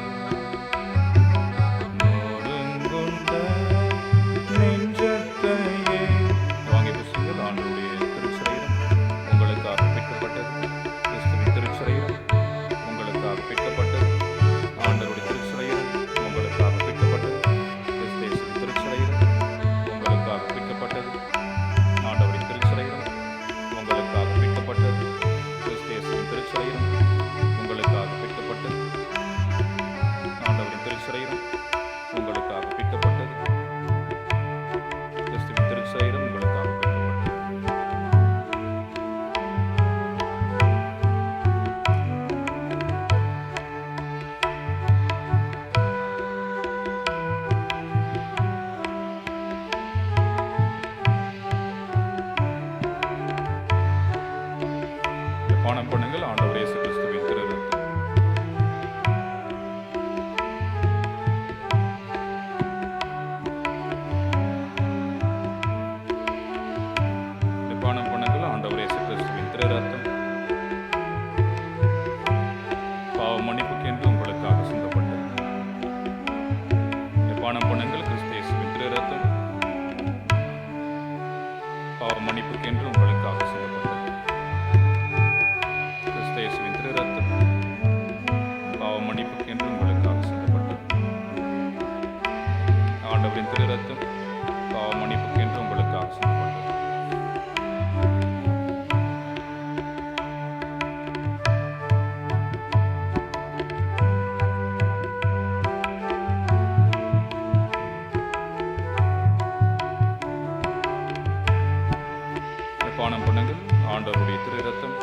நொறுங்குண்ட நெஞ்சத்தையே. வாங்கி புசிங்கள். ஆண்டவருடைய திருச்சரீரம் உங்களுக்காக பிக்கப்பட்டது. கிறிஸ்துவின் திருச்சரீரம் உங்களுக்காக பிக்கப்பட்டது. ஆண்டவருடைய திருச்சரீரம் உங்களுக்காக பிக்கப்பட்டது. கிறிஸ்து இயேசுவின் திருச்சரீரம் உங்களுக்காக பிக்கப்பட்டது. ஆண்டவரின் திருச்சரீரம் உங்களுக்காக பிக்கப்பட்டது. கிறிஸ்து இயேசுவின் திருச்சரீரம் உங்களுக்காக பிக்கப்பட்டது. ஆண்டவரின் திருச்சரீரம் உங்களுக்காக பிக்கப்பட்டது. கிறிஸ்துவின் திருச்சரீரம் உங்களுக்காக பிக்கப்பட்டது. பானம் பண்ணுங்கள். ஆண்டவர் இயேசு கிறிஸ்துவின் திரு ரத்தம் பானம் பண்ணுங்கள். ஆண்டவர் இயேசு கிறிஸ்துவின் திரு ரத்தம் பாவ மன்னிப்புக்கு என்று உங்களுக்காக சிந்தப்பட்டது. பானம் பண்ணுங்கள். கிறிஸ்து இயேசுவின் திரு ரத்தம் பாவ மன்னிப்புக்கு என்று உங்களுக்காக சிந்தப்பட்டது. கிறிஸ்து இயேசுவின் திரு ரத்தம் பாவ மன்னிப்புக்கு என்று உங்களுக்காக சிந்தப்பட்டது. ஆண்டவரின் திரு ரத்தம் பாவ மன்னிப்புக்கு என்று உங்களுக்காக சிந்தப்பட்டது. பானம் பண்ணுங்கள். ஆண்டவருடைய திரு ரத்தம்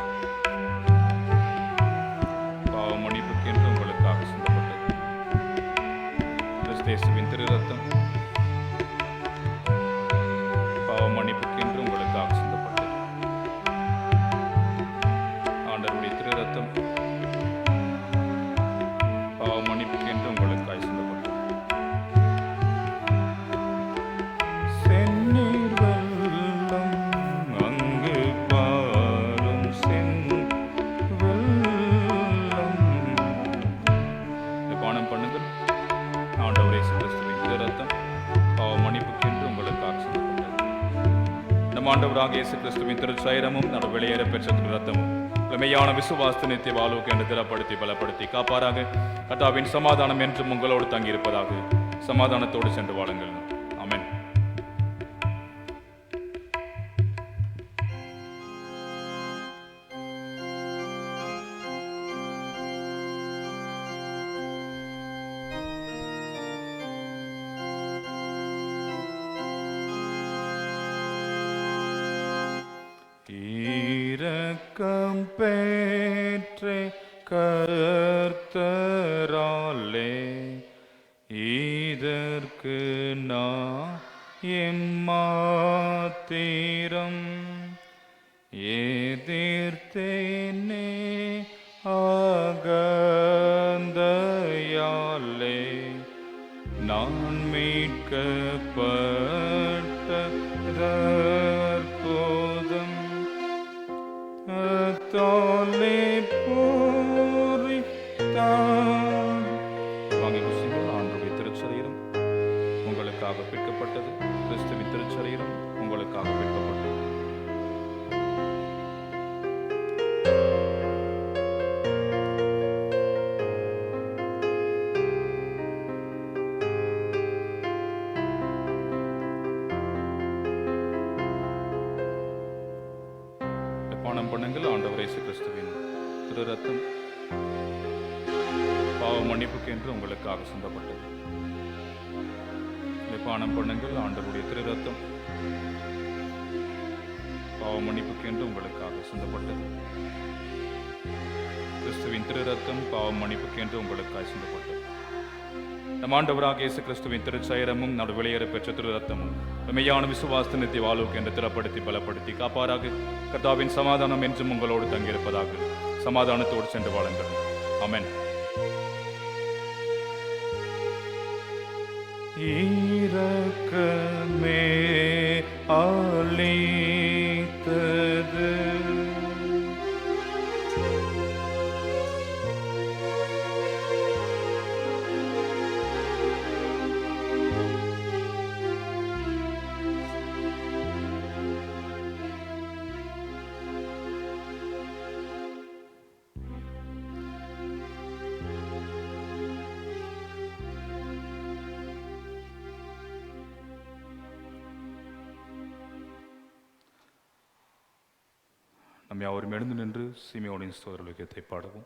பாவ மன்னிப்புக்கு என்று உங்களுக்காக சிந்தப்பட்டது. கிறிஸ்து இயேசுவின் திரு ரத்தம் பாவ மன்னிப்புக்கு என்று உங்களுக்காக சிந்தப்பட்டது. ஆண்டவருடைய திரு ரத்தம் பாவ மன்னிப்புக்கு என்று உங்களுக்காக சிந்தப்பட்டது. செந்நீர் வெள்ளம் அங்கு பாரும் ஆண்டவராக இயேசு கிறிஸ்துவின் திருச்சயரமும் நடு வெளியேற பெற்ற திரு ரத்தமும் மெய்யான விசுவாச நித்திய வாழ்வுக்கு என்று திடப்படுத்தி பலப்படுத்தி காப்பாராக. கர்த்தாவின் சமாதானம் என்றும் உங்களோடு தங்கியிருப்பதாக. சமாதானத்தோடு சென்று வாழுங்கள். ஆமென். இரக்கம் பெற்றே கர்த்தராலே இதற்கு நான் எம்மாத்திரம் எதிர்த்தேனே அகந்தையாலே நான் மீட்கப்பட்டதற்போதும் தோலே பூரித்தான். வாங்க கிறிஸ்துவின் ஆண்டவருடைய திருச்சரீரம் உங்களுக்காக பிற்கப்பட்டது. கிறிஸ்துவின் திருச்சரீரம் உங்களுக்காக பிற்கப்பட்டது. பானம் பண்ணுங்கள். ஆண்டவர் இயேசு கிறிஸ்துவின் திரு ரத்தம் பாவ மன்னிப்புக்கு என்று உங்களுக்காக சிந்தப்பட்டது. பானம் பண்ணுங்கள். ஆண்டவருடைய திரு ரத்தம் பாவ மன்னிப்புக்கு என்று உங்களுக்காக சிந்தப்பட்டது. கிறிஸ்துவின் திரு ரத்தம் பாவ மன்னிப்புக்கு என்று உங்களுக்காக சிந்தப்பட்டது. நம் ஆண்டவராக இயேசு கிறிஸ்துவின் திருச்சயரமும் நடு வெளியேற பெற்ற திரு ரத்தமும் மெய்யான விசுவாச நித்திய வாழ்வுக்கு என்று திடப்படுத்தி பலப்படுத்தி காப்பாராக. கர்த்தாவின் சமாதானம் என்றும் உங்களோடு தங்கியிருப்பதாக. சமாதானத்தோடு சென்று வாழுங்கள். ஆமென். இரக்கமே அளித்தது நம்ம யாவரும் எழுந்து நின்று சீமோனின் ஸ்தோத்திரத்தை பாடுவோம்.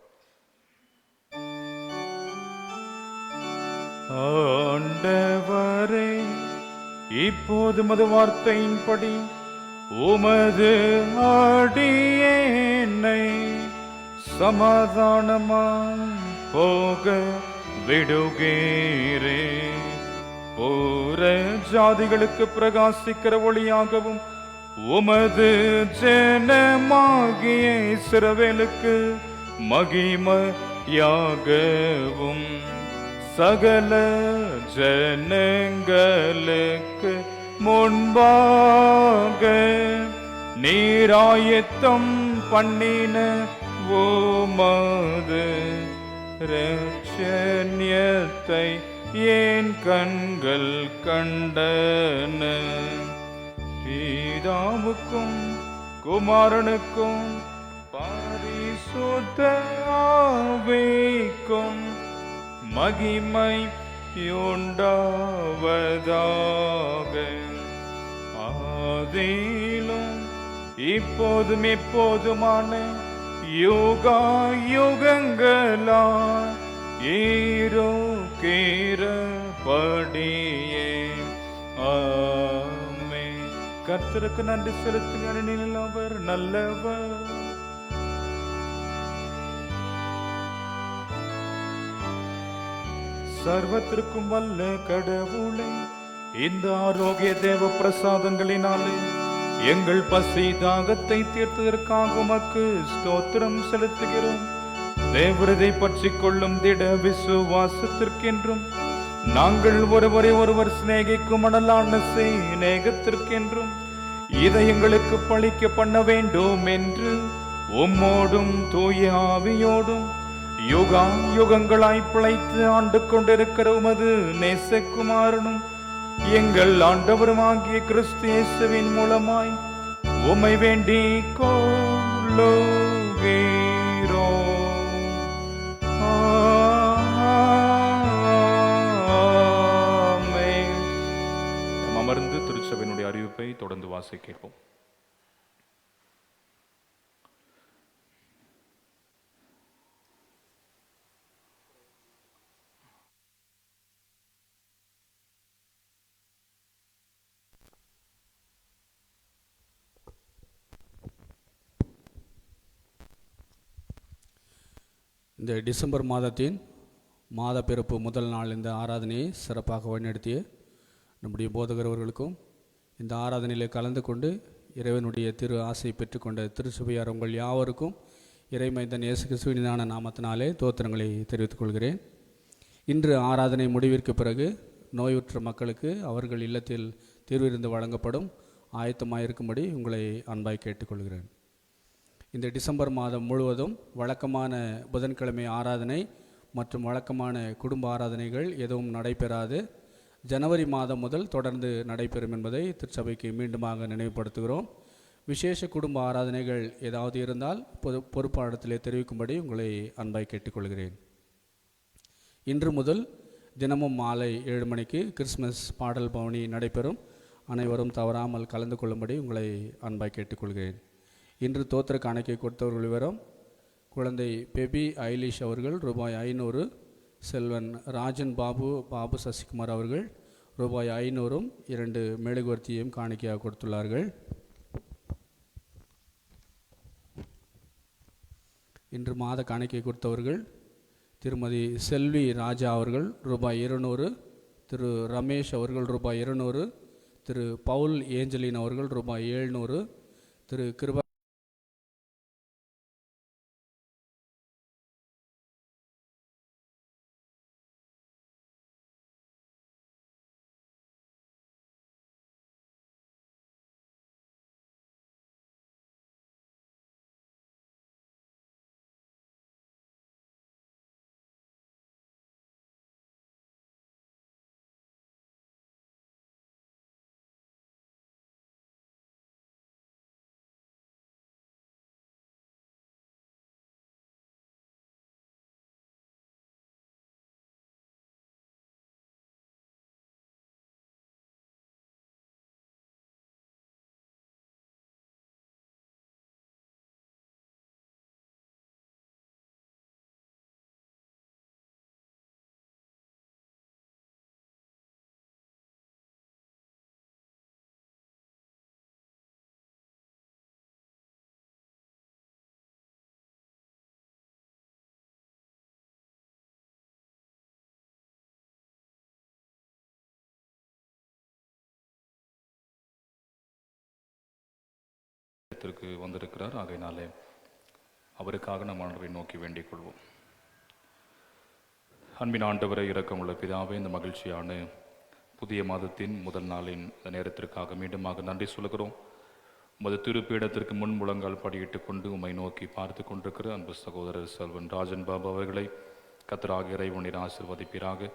ஆண்டவரே, இப்போது மது வார்த்தையின்படி உமது அடியேனை சமாதானமாய் போக விடுகிறே. புற ஜாதிகளுக்கு பிரகாசிக்கிற ஒளியாகவும் உமது ஜனமாகிய இஸ்ரவேலுக்கு மகிமையாகவும் சகல ஜனங்களுக்கு முன்பாக நீராயத்தம் பண்ணின உமது இரட்சணியத்தை என் கண்கள் கண்டன. பிதாவுக்கும் குமாரனுக்கும் பரிசுத்த ஆவிக்கும் மகிமை உண்டாவதாக. ஆதியிலும் இப்போதும் எப்போதுமான யுகா யுகங்களாய் இருக்கிறபடியே. ஆமென். கர்த்தருக்கு நன்றி செலுத்துங்க. ஏனெனில் அவர் நல்லவர். சர்வத்திற்கும் வல்ல கடவுளே, இந்த ஆரோக்கிய தேவ பிரசாதங்களினாலே எங்கள் பசி தாகத்தை தீர்த்ததற்காக உமக்கு ஸ்தோத்திரம் செலுத்துகிறோம். தேவரதை பற்றி கொள்ளும் திட விசுவாசத்திற்கென்றும் நாங்கள் ஒருவரை ஒருவர் சிநேகிக்கும் மணலான சிநேகத்திற்கென்றும் இதை எங்களுக்கு பழிக்க பண்ண வேண்டும் என்று உம்மோடும் தூய ஆவியோடும் யுகா யுகங்களாய் பிழைத்து ஆண்டு கொண்டிருக்கிற உமது நேசகுமாரனும் எங்கள் ஆண்டவருமாகிய கிறிஸ்து இயேசுவின் மூலமாய் உம்மை வேண்டிக் கொள்ளுகிறோம். ஆமென். நாம் அமர்ந்து திருச்சபையினுடைய அறிவிப்பை தொடர்ந்து வாசிக்க கேட்போம். இந்த டிசம்பர் மாதத்தின் மாத பிறப்பு முதல் நாள் இந்த ஆராதனையை சிறப்பாக வழிநடத்திய நம்முடைய போதகர் அவர்களுக்கும், இந்த ஆராதனையில் கலந்து கொண்டு இறைவனுடைய திரு ஆசை பெற்றுக்கொண்ட திருச்சபையார் உங்கள் யாவருக்கும் இறைமைந்தன் இயேசு கிறிஸ்துவினான நாமத்தினாலே தோத்திரங்களை தெரிவித்துக் கொள்கிறேன். இன்று ஆராதனை முடிவிற்கு பிறகு நோயுற்ற மக்களுக்கு அவர்கள் இல்லத்தில் தீர்விருந்து வழங்கப்படும் ஆயத்தமாயிருக்கும்படி உங்களை அன்பாய் கேட்டுக்கொள்கிறேன். இந்த டிசம்பர் மாதம் முழுவதும் வழக்கமான புதன்கிழமை ஆராதனை மற்றும் வழக்கமான குடும்ப ஆராதனைகள் எதுவும் நடைபெறாது. ஜனவரி மாதம் முதல் தொடர்ந்து நடைபெறும் என்பதை திருச்சபைக்கு மீண்டுமாக நினைவுபடுத்துகிறோம். விசேஷ குடும்ப ஆராதனைகள் ஏதாவது இருந்தால் பொறுப்பாளத்திலே தெரிவிக்கும்படி உங்களை அன்பாய் கேட்டுக்கொள்கிறேன். இன்று முதல் தினமும் மாலை 7 மணிக்கு கிறிஸ்மஸ் பாடல் பவனி நடைபெறும். அனைவரும் தவறாமல் கலந்து கொள்ளும்படி உங்களை அன்பாய் கேட்டுக்கொள்கிறேன். இன்று தோத்திர காணிக்கை கொடுத்தவர்கள் விவரம்: குழந்தை பெபி ஐலிஷ் அவர்கள் ரூபாய் 500, செல்வன் ராஜன் பாபு சசிகுமார் அவர்கள் ரூபாய் 500 2 மெழுகுவர்த்தியையும் காணிக்கையாக கொடுத்துள்ளார்கள். இன்று மாத காணிக்கை கொடுத்தவர்கள்: திருமதி செல்வி ராஜா அவர்கள் ரூபாய் 200, திரு ரமேஷ் அவர்கள் ரூபாய் 200, திரு பவுல் ஏஞ்சலின் அவர்கள் ரூபாய் 700, திரு கிருபா வந்திருக்கிறார். ஆகையினாலே அவருக்காக நம் ஆண்டவரை நோக்கி வேண்டிக் கொள்வோம். அன்பின் ஆண்டவரை, இரக்கமுள்ள பிதாவே, இந்த மகிழ்ச்சியான புதிய மாதத்தின் முதல் நாளின் இந்த நேரத்திற்காக மீண்டுமாக நன்றி சொல்கிறோம். உமது திருப்பீடத்திற்கு முன் முழங்கால் படியிட்டு கொண்டு உம்மை நோக்கி பார்த்து கொண்டிருக்கிற அன்பு சகோதரர் செல்வன் ராஜன் பாபு அவர்களை கர்த்தராகிய இறைவனின் ஆசீர்வதிப்பீராக.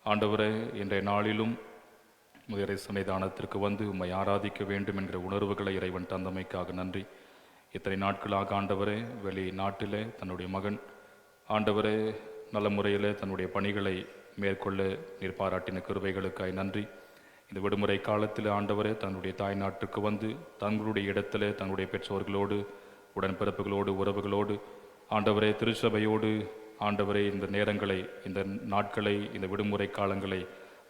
ஆண்டவரே, இன்றைய நாளிலும் இறை சன்னிதானத்திற்கு வந்து உம்மை ஆராதிக்க வேண்டும் என்கிற உணர்வுகளை இறைவன் தந்தமைக்காக நன்றி. இத்தனை நாட்களாக ஆண்டவரே, வெளி நாட்டிலே தன்னுடைய மகன் ஆண்டவரே நல்ல முறையில் தன்னுடைய பணிகளை மேற்கொள்ள நீர் பாராட்டின கிருபைகளுக்காய் நன்றி. இந்த விடுமுறை காலத்தில் ஆண்டவரே தன்னுடைய தாய் நாட்டுக்கு வந்து தங்களுடைய இடத்துல தங்களுடைய பெற்றோர்களோடு உடன்பிறப்புகளோடு உறவுகளோடு ஆண்டவரே திருச்சபையோடு ஆண்டவரே இந்த நேரங்களை இந்த நாட்களை இந்த விடுமுறை காலங்களை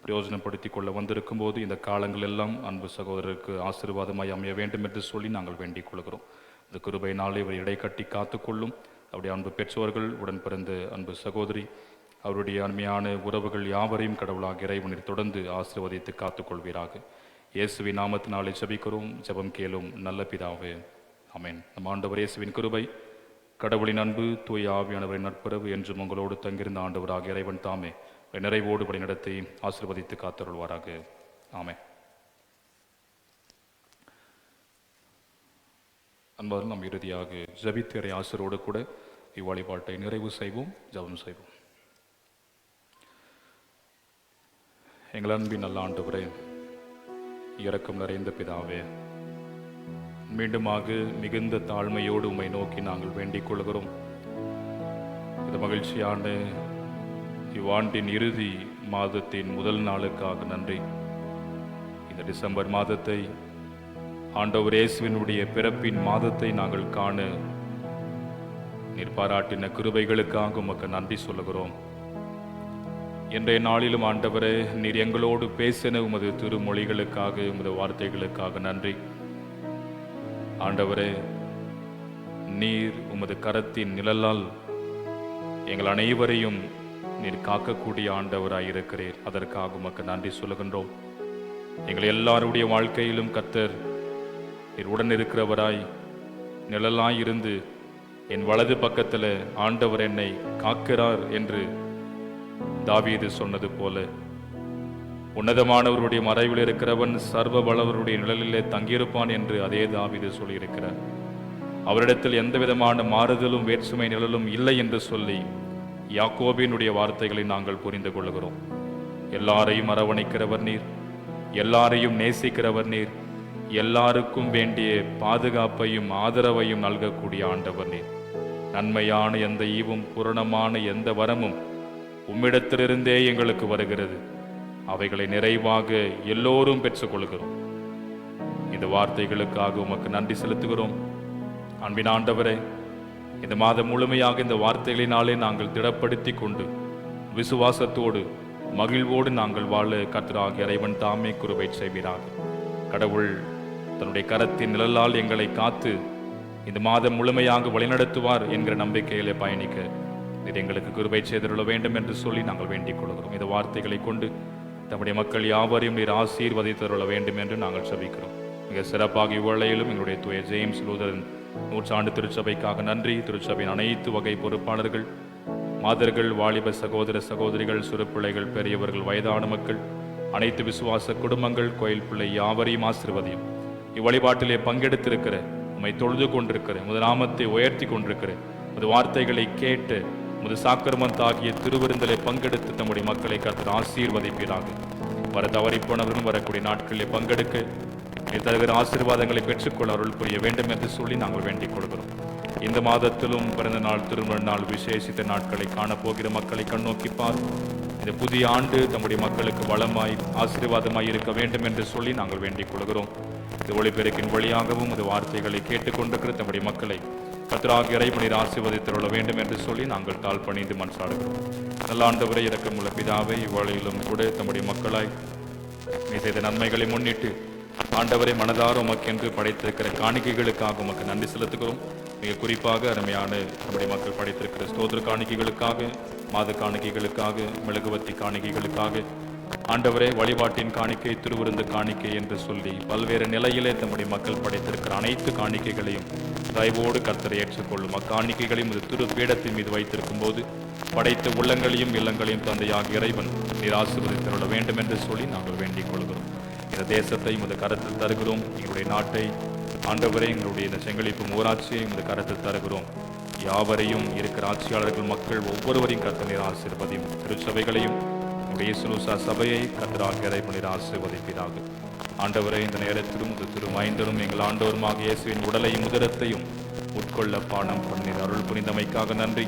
பிரயோஜனப்படுத்தி கொள்ள வந்திருக்கும் போது இந்த காலங்கள் எல்லாம் அன்பு சகோதரருக்கு ஆசீர்வாதமாய் அமைய வேண்டும் என்று சொல்லி நாங்கள் வேண்டிக் கொள்கிறோம். இந்த கிருபை நாளை இவர் இடைக்கட்டி காத்துக்கொள்ளும். அவருடைய அன்பு பெற்றோர்கள், உடன் பிறந்த அன்பு சகோதரி, அவருடைய அருமையான உறவுகள் யாவரையும் கடவுளாக இறைவனில் தொடர்ந்து ஆசீர்வதித்து காத்துக்கொள்வீராக. இயேசுவின் நாமத்தினாலே ஜெபிக்கிறோம். ஜெபம் கேளும் நல்ல பிதாவே, ஆமென். நம் ஆண்டவர் இயேசுவின் கிருபை, கடவுளின் அன்பு, தூய ஆவியானவரின் நட்புறவு என்றும் உங்களோடு தங்கியிருந்த ஆண்டவராக இறைவன் தாமே நிறைவோடு வழி நடத்தி ஆசீர்வதித்து காத்தருள்வாராக. ஆமென். அன்பர்கள், நாம் இறுதியாக ஜெபித்திரை ஆசிரோடு கூட இவ்வழிபாட்டை நிறைவு செய்வோம். ஜெபம் செய்வோம். எங்கள் அன்பின் நல்ல ஆண்டவரே, இரக்கம் நிறைந்த பிதாவே, மீண்டுமாக மிகுந்த தாழ்மையோடு உம்மை நோக்கி நாங்கள் வேண்டிக் கொள்கிறோம். இந்த மகிழ்ச்சியான இவ்வாண்டின் இறுதி மாதத்தின் முதல் நாளுக்காக நன்றி. இந்த டிசம்பர் மாதத்தை, ஆண்டவர் இயேசுவினுடைய பிறப்பின் மாதத்தை நாங்கள் காண நீர் பாராட்டின கிருபைகளுக்காக உமக்கு நன்றி சொல்லுகிறோம். இன்றைய நாளிலும் ஆண்டவரே, நீர் எங்களோடு பேசின உமது திருமொழிகளுக்காக, உமது வார்த்தைகளுக்காக நன்றி. ஆண்டவரே, நீர் உமது கரத்தின் நிழலால் எங்கள் அனைவரையும் நீர் காக்கக்கூடிய ஆண்டவராய் இருக்கிறீர். அதற்காக உமக்கு நன்றி சொல்லுகின்றோம். எங்கள் எல்லாருடைய வாழ்க்கையிலும் கர்த்தர் நீர் உடன் இருக்கிறவராய் நிழலாய் இருந்து என் வலது பக்கத்தில் ஆண்டவர் என்னை காக்கிறார் என்று தாவீது சொன்னது போல, உன்னதமானவருடைய மறைவில் இருக்கிறவன் சர்வ வல்லவருடைய நிழலிலே தங்கியிருப்பான் என்று அதே தாவீது சொல்லியிருக்கிறார். அவரிடத்தில் எந்த விதமான மாறுதலும் வேற்றுமை நிழலும் இல்லை என்று சொல்லி யாக்கோபினுடைய வார்த்தைகளை நாங்கள் புரிந்து கொள்கிறோம். எல்லாரையும் அரவணைக்கிறவர் நீர், எல்லாரையும் நேசிக்கிறவர் நீர், எல்லாருக்கும் வேண்டிய பாதுகாப்பையும் ஆதரவையும் நல்கக்கூடிய ஆண்டவர் நீர். நன்மையான எந்த ஈவும் பூரணமான எந்த வரமும் உம்மிடத்திலிருந்தே எங்களுக்கு வருகிறது. அவைகளை நிறைவாக எல்லோரும் பெற்றுக்கொள்கிறோம். இந்த வார்த்தைகளுக்காக உமக்கு நன்றி செலுத்துகிறோம். அன்பின் ஆண்டவரே, இந்த மாதம் முழுமையாக இந்த வார்த்தைகளினாலே நாங்கள் திடப்படுத்தி கொண்டு விசுவாசத்தோடு மகிழ்வோடு நாங்கள் வாழ கர்த்தராகிய இறைவன் தாமே கிருபை செய்வீராக. கடவுள் தன்னுடைய கரத்தின் நிழலால் எங்களை காத்து இந்த மாதம் முழுமையாக வழிநடத்துவார் என்கிற நம்பிக்கையிலே பயணிக்க இது எங்களுக்கு கிருபை செய்திருள வேண்டும் என்று சொல்லி நாங்கள் வேண்டிக் கொள்கிறோம். இந்த வார்த்தைகளை கொண்டு தம்முடைய மக்கள் யாவரையும் நீர் ஆசீர்வதித்தருள வேண்டும் என்று நாங்கள் ஜெபிக்கிறோம். மிக சிறப்பாக இவ்வேளையிலும் எங்களுடைய தூய ஜேம்ஸ் லூதரன் நூற்றாண்டு திருச்சபைக்காக நன்றி. திருச்சபையின் அனைத்து வகை பொறுப்பாளர்கள், மாதர்கள், வாலிப சகோதர சகோதரிகள், சிறு பிள்ளைகள், பெரியவர்கள், வயதான மக்கள், அனைத்து விசுவாச குடும்பங்கள், கோயில் பிள்ளை யாவரையும் ஆசீர்வதியும். இவ்வழிபாட்டிலே பங்கெடுத்திருக்கிற, உம்மை தொழுது கொண்டிருக்கிற, உமது நாமத்தை உயர்த்தி கொண்டிருக்கிற, உமது வார்த்தைகளை கேட்டு உமது சாக்கிரமத்தாகிய திருவிருந்திலே பங்கெடுத்து தம்முடைய மக்களை கர்த்தர் ஆசீர்வதிப்பீராக. வர தவறிப்போனவர்களும் வரக்கூடிய நாட்களிலே பங்கெடுக்க நீர் தருகிற ஆசீர்வாதங்களை பெற்றுக்கொள்ள அருள் புரிய வேண்டும் என்று சொல்லி நாங்கள் வேண்டிக் கொள்கிறோம். இந்த மாதத்திலும் பிறந்த நாள், திருமண நாள், விசேஷித்த நாட்களை காணப்போகிற மக்களை கண்ணோக்கி பார்த்து இந்த புதிய ஆண்டு தம்முடைய மக்களுக்கு வளமாய் ஆசீர்வாதமாய் இருக்க வேண்டும் என்று சொல்லி நாங்கள் வேண்டிக் கொள்கிறோம். இந்த ஒளிபெருக்கின் வழியாகவும் இந்த வார்த்தைகளை கேட்டுக்கொண்டிருக்கிற தம்முடைய மக்களை கர்த்தராகிய இறைவன் ஆசீர்வதித்தருள வேண்டும் என்று சொல்லி நாங்கள் தாழ் பணிந்து மன்றாடுகிறோம். நல்ல ஆண்டவரை, இரக்கமுள்ள பிதாவை, இவ்வேளையிலும் கூட தம்முடைய மக்களாய் நீ செய்த நன்மைகளை முன்னிட்டு ஆண்டவரை மனதார உமக்கென்று படைத்திருக்கிற காணிக்கைகளுக்காக உமக்கு நன்றி செலுத்துகிறோம். மிக குறிப்பாக அருமையான நம்முடைய மக்கள் படைத்திருக்கிற ஸ்தோத்திர காணிக்கைகளுக்காக, மாத காணிக்கைகளுக்காக, மெழுகுவத்தி காணிக்கைகளுக்காக, ஆண்டவரே வழிபாட்டின் காணிக்கை, திருவிருந்து காணிக்கை என்று சொல்லி பல்வேறு நிலையிலே தம்முடைய மக்கள் படைத்திருக்கிற அனைத்து காணிக்கைகளையும் தயவோடு கர்த்தரை ஏற்றுக்கொள்ளும். அக்காணிக்கைகளையும் இது திரு பீடத்தின் மீது வைத்திருக்கும் போது படைத்த உள்ளங்களையும் இல்லங்களையும் தந்தையாக இறைவன் நீர் ஆசீர்வதித்தருள வேண்டும் என்று சொல்லி நாங்கள் வேண்டிக் கொள்கிறோம். இந்த தேசத்தை இந்த கரத்தில் தருகிறோம். எங்களுடைய நாட்டை ஆண்டவரே, எங்களுடைய இந்த செங்கலிப்பு ஊராட்சியை இந்த கரத்தில் தருகிறோம். யாவரையும் இருக்கிற ஆட்சியாளர்கள், மக்கள் ஒவ்வொருவரையும் கர்த்தர் நீர் ஆசீர்வதியும். திருச்சபைகளையும் இயேசுலூசா சபையை கர்த்தராகிய இறைவன் நீர் ஆசீர்வதிப்பீராக. ஆண்டவரே, இந்த நேரத்திலும் இந்த திருமைந்தரும் எங்கள் ஆண்டவருமாக இயேசுவின் உடலையும் உதரத்தையும் உட்கொள்ள பானம் பண்ணி அருள் புரிந்தமைக்காக நன்றி.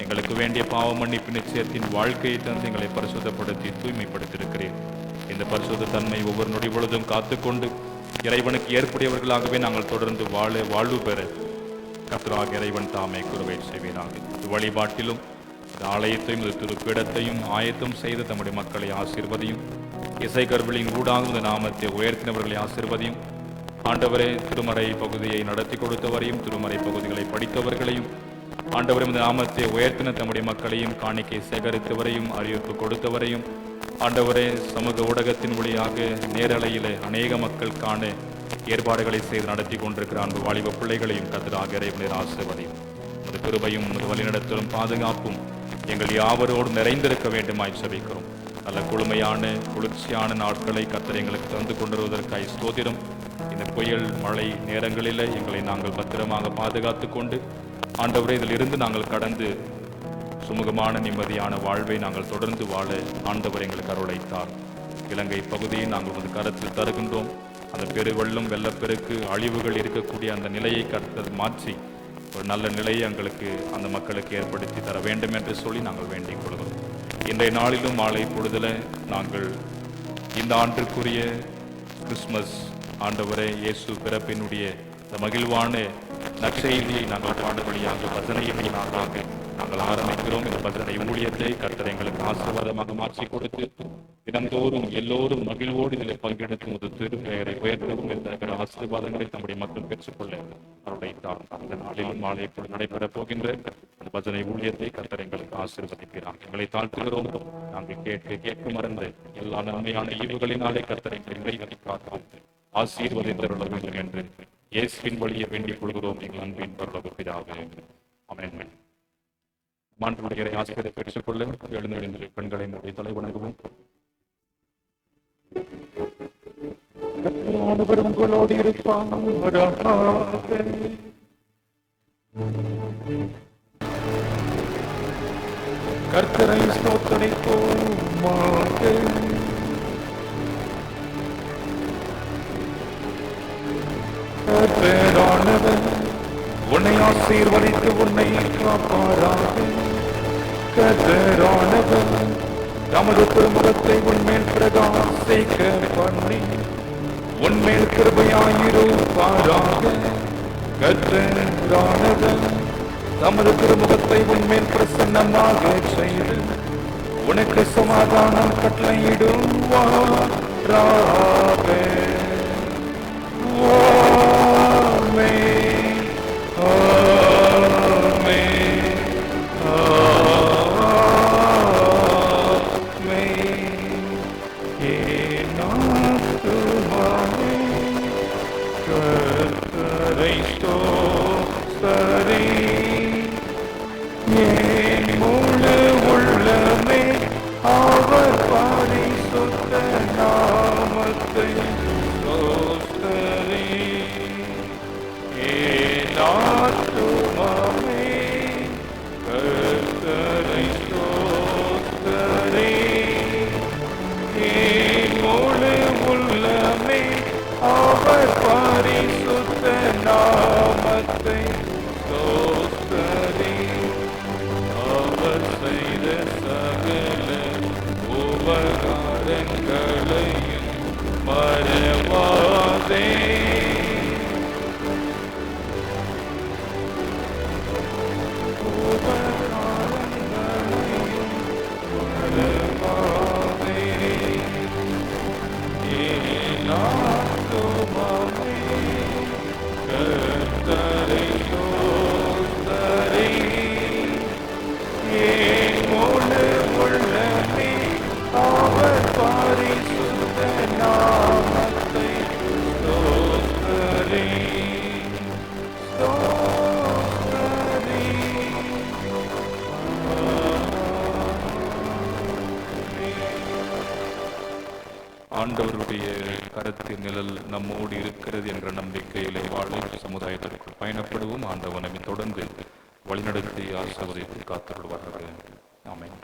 எங்களுக்கு வேண்டிய பாவ மன்னிப்பு நிச்சயத்தின் வாழ்க்கையை தந்து எங்களை பரிசுத்தப்படுத்தி தூய்மைப்படுத்தியிருக்கிறேன். இந்த பரிசுத்த தன்மை ஒவ்வொரு நொடி பொழுதும் காத்துக்கொண்டு இறைவனுக்கு ஏற்புடையவர்களாகவே நாங்கள் தொடர்ந்து வாழ்வு பெற கர்த்தராகிய இறைவன் தாமே கிருபை செய்வீராக. வழிபாட்டிலும் ஆலயத்தையும் திருப்பீடத்தையும் ஆயத்தம் செய்து தம்முடைய மக்களை ஆசீர்வதியும். இசை கருவிலின் ஊடாக இந்த நாமத்தை உயர்த்தினவர்களை ஆசீர்வதியும். ஆண்டவரே, திருமறை பகுதியை நடத்தி கொடுத்தவரையும், திருமறை பகுதிகளை படித்தவர்களையும், ஆண்டவரே இந்த நாமத்தை உயர்த்தின தம்முடைய மக்களையும், காணிக்கை சேகரித்தவரையும், அறிவிப்பு கொடுத்தவரையும், ஆண்டவரே சமூக ஊடகத்தின் வழியாக நேரலையிலே அநேக மக்கள் காண ஏற்பாடுகளை செய்து நடத்தி கொண்டிருக்கிற அன்பு வாலிப பிள்ளைகளையும் கர்த்தராகிய இறைவன் ஆசீர்வதியும். உமது கிருபையும் உமது வழிநடத்தலும் பாதுகாப்பும் எங்கள் யாவரோடு நிறைந்திருக்க வேண்டுமாய் ஜெபிக்கிறோம். நல்ல குளுமையான குளிர்ச்சியான நாட்களை கர்த்தர் எங்களுக்கு தந்து கொண்டிருவதற்காய் ஸ்தோத்திரம். இந்த புயல் மழை நேரங்களில் எங்களை நாங்கள் பத்திரமாக பாதுகாத்து கொண்டு ஆண்டவரே இதிலிருந்து நாங்கள் கடந்து சுமூகமான நிம்மதியான வாழ்வை நாங்கள் தொடர்ந்து வாழ ஆண்டவர் எங்களுக்கு அருளைத்தார். இலங்கை பகுதியை நாங்கள் உமது கரத்தில் தருகின்றோம். அந்த பெருவெள்ளம், வெள்ளப்பெருக்கு, அழிவுகள் இருக்கக்கூடிய அந்த நிலையை கர்த்தர் மாற்றி ஒரு நல்ல நிலையை எங்களுக்கு, அந்த மக்களுக்கு ஏற்படுத்தி தர வேண்டும் என்று சொல்லி நாங்கள் வேண்டிக் கொள்கிறோம். இன்றைய நாளிலும் மாலை பொழுதுல நாங்கள் இந்த ஆண்டிற்குரிய கிறிஸ்துமஸ் ஆண்டவரே இயேசு பிறப்பினுடைய இந்த மகிழ்வான நற்செய்தியை நாங்கள் பாடுபடியாக பஜனையினாக நாங்கள் ஆரம்பிக்கிறோம். இந்த பஜனை ஊழியத்தை கர்த்தர் எங்களுக்கு ஆசீர்வாதமாக மாற்றி கொடுத்து தினந்தோறும் எல்லோரும் மகிழ்வோடு இதில் பங்கெடுத்து ஒரு திருப்பெயரை உயர்த்தவும் இந்த ஆசீர்வாதங்களை நம்முடைய மக்கள் பெற்றுக்கொள்ள அருளைத்தான். அந்த நாளிலும் மாலை நடைபெறப் போகின்ற அந்த பஜனை ஊழியத்தை கர்த்தர் எங்களுக்கு ஆசீர்வதிக்கிறார். எங்களை தாழ்த்துகிறோம். நாங்கள் கேட்க மறந்து எல்லா நன்மையான ஈவுகளினாலே கர்த்தர் எங்களை காக்காமல் ஆசீர்வதித்தருள வேண்டும் என்று இயேசுவின் வழியை வேண்டிக் கொள்கிறோம். எங்கள் அன்பின் பரலோக பிதாவே, ஆமென். மாண்புடைய ஆசிரியரை பெற்றுக்கொள்ள எழுந்தெழுந்து பெண்களை நம்முடைய தலை வணங்குவோம். உங்களோடு இருப்பாராக. கர்த்தரை ஸ்தோத்திரிப்போமாக. கர்த்தரானவர் உன்னை ஆசீர்வதித்து உன்னை காப்பாராக. கர்த்தரானவர் தமது திருமுகத்தை உன்மேல் பிரகாசிக்க பண்ணி உன்மேல் கிருபையாயிருப்பாராக. கர்த்தரானவர் தமது திருமுகத்தை உன்மேல் பிரசன்னமாக செய்து உனக்கு சமாதானம் கட்டளையிடுவாராக. ஆமென், ஆமென், ஆமென். என் ஆத்துமாவே கர்த்தரை ஸ்தோத்திரி. என் முழு உள்ளமே அவர் பரிசுத்த நாமத்தை ஸ்தோத்திரி. என் ஆத்துமாவே கர்த்தரை ஸ்தோத்திரி. என் முழு உள்ளமே அவர் பரிசுத்த நாமத்தை ஸ்தோத்திரி. அவர் செய்த சகல உபகாரங்களையும் மறவாதே. ஆண்டவருடைய கரத்தின் நிழல் நம்மோடு இருக்கிறது என்ற நம்பிக்கையிலே வாழ சமுதாயத்திற்குள் பயணப்படுவோம். ஆண்டவனை தொடர்ந்து வழிநடத்தி ஆசீர்வதித்து காத்தருள்வார்கள். ஆமென்.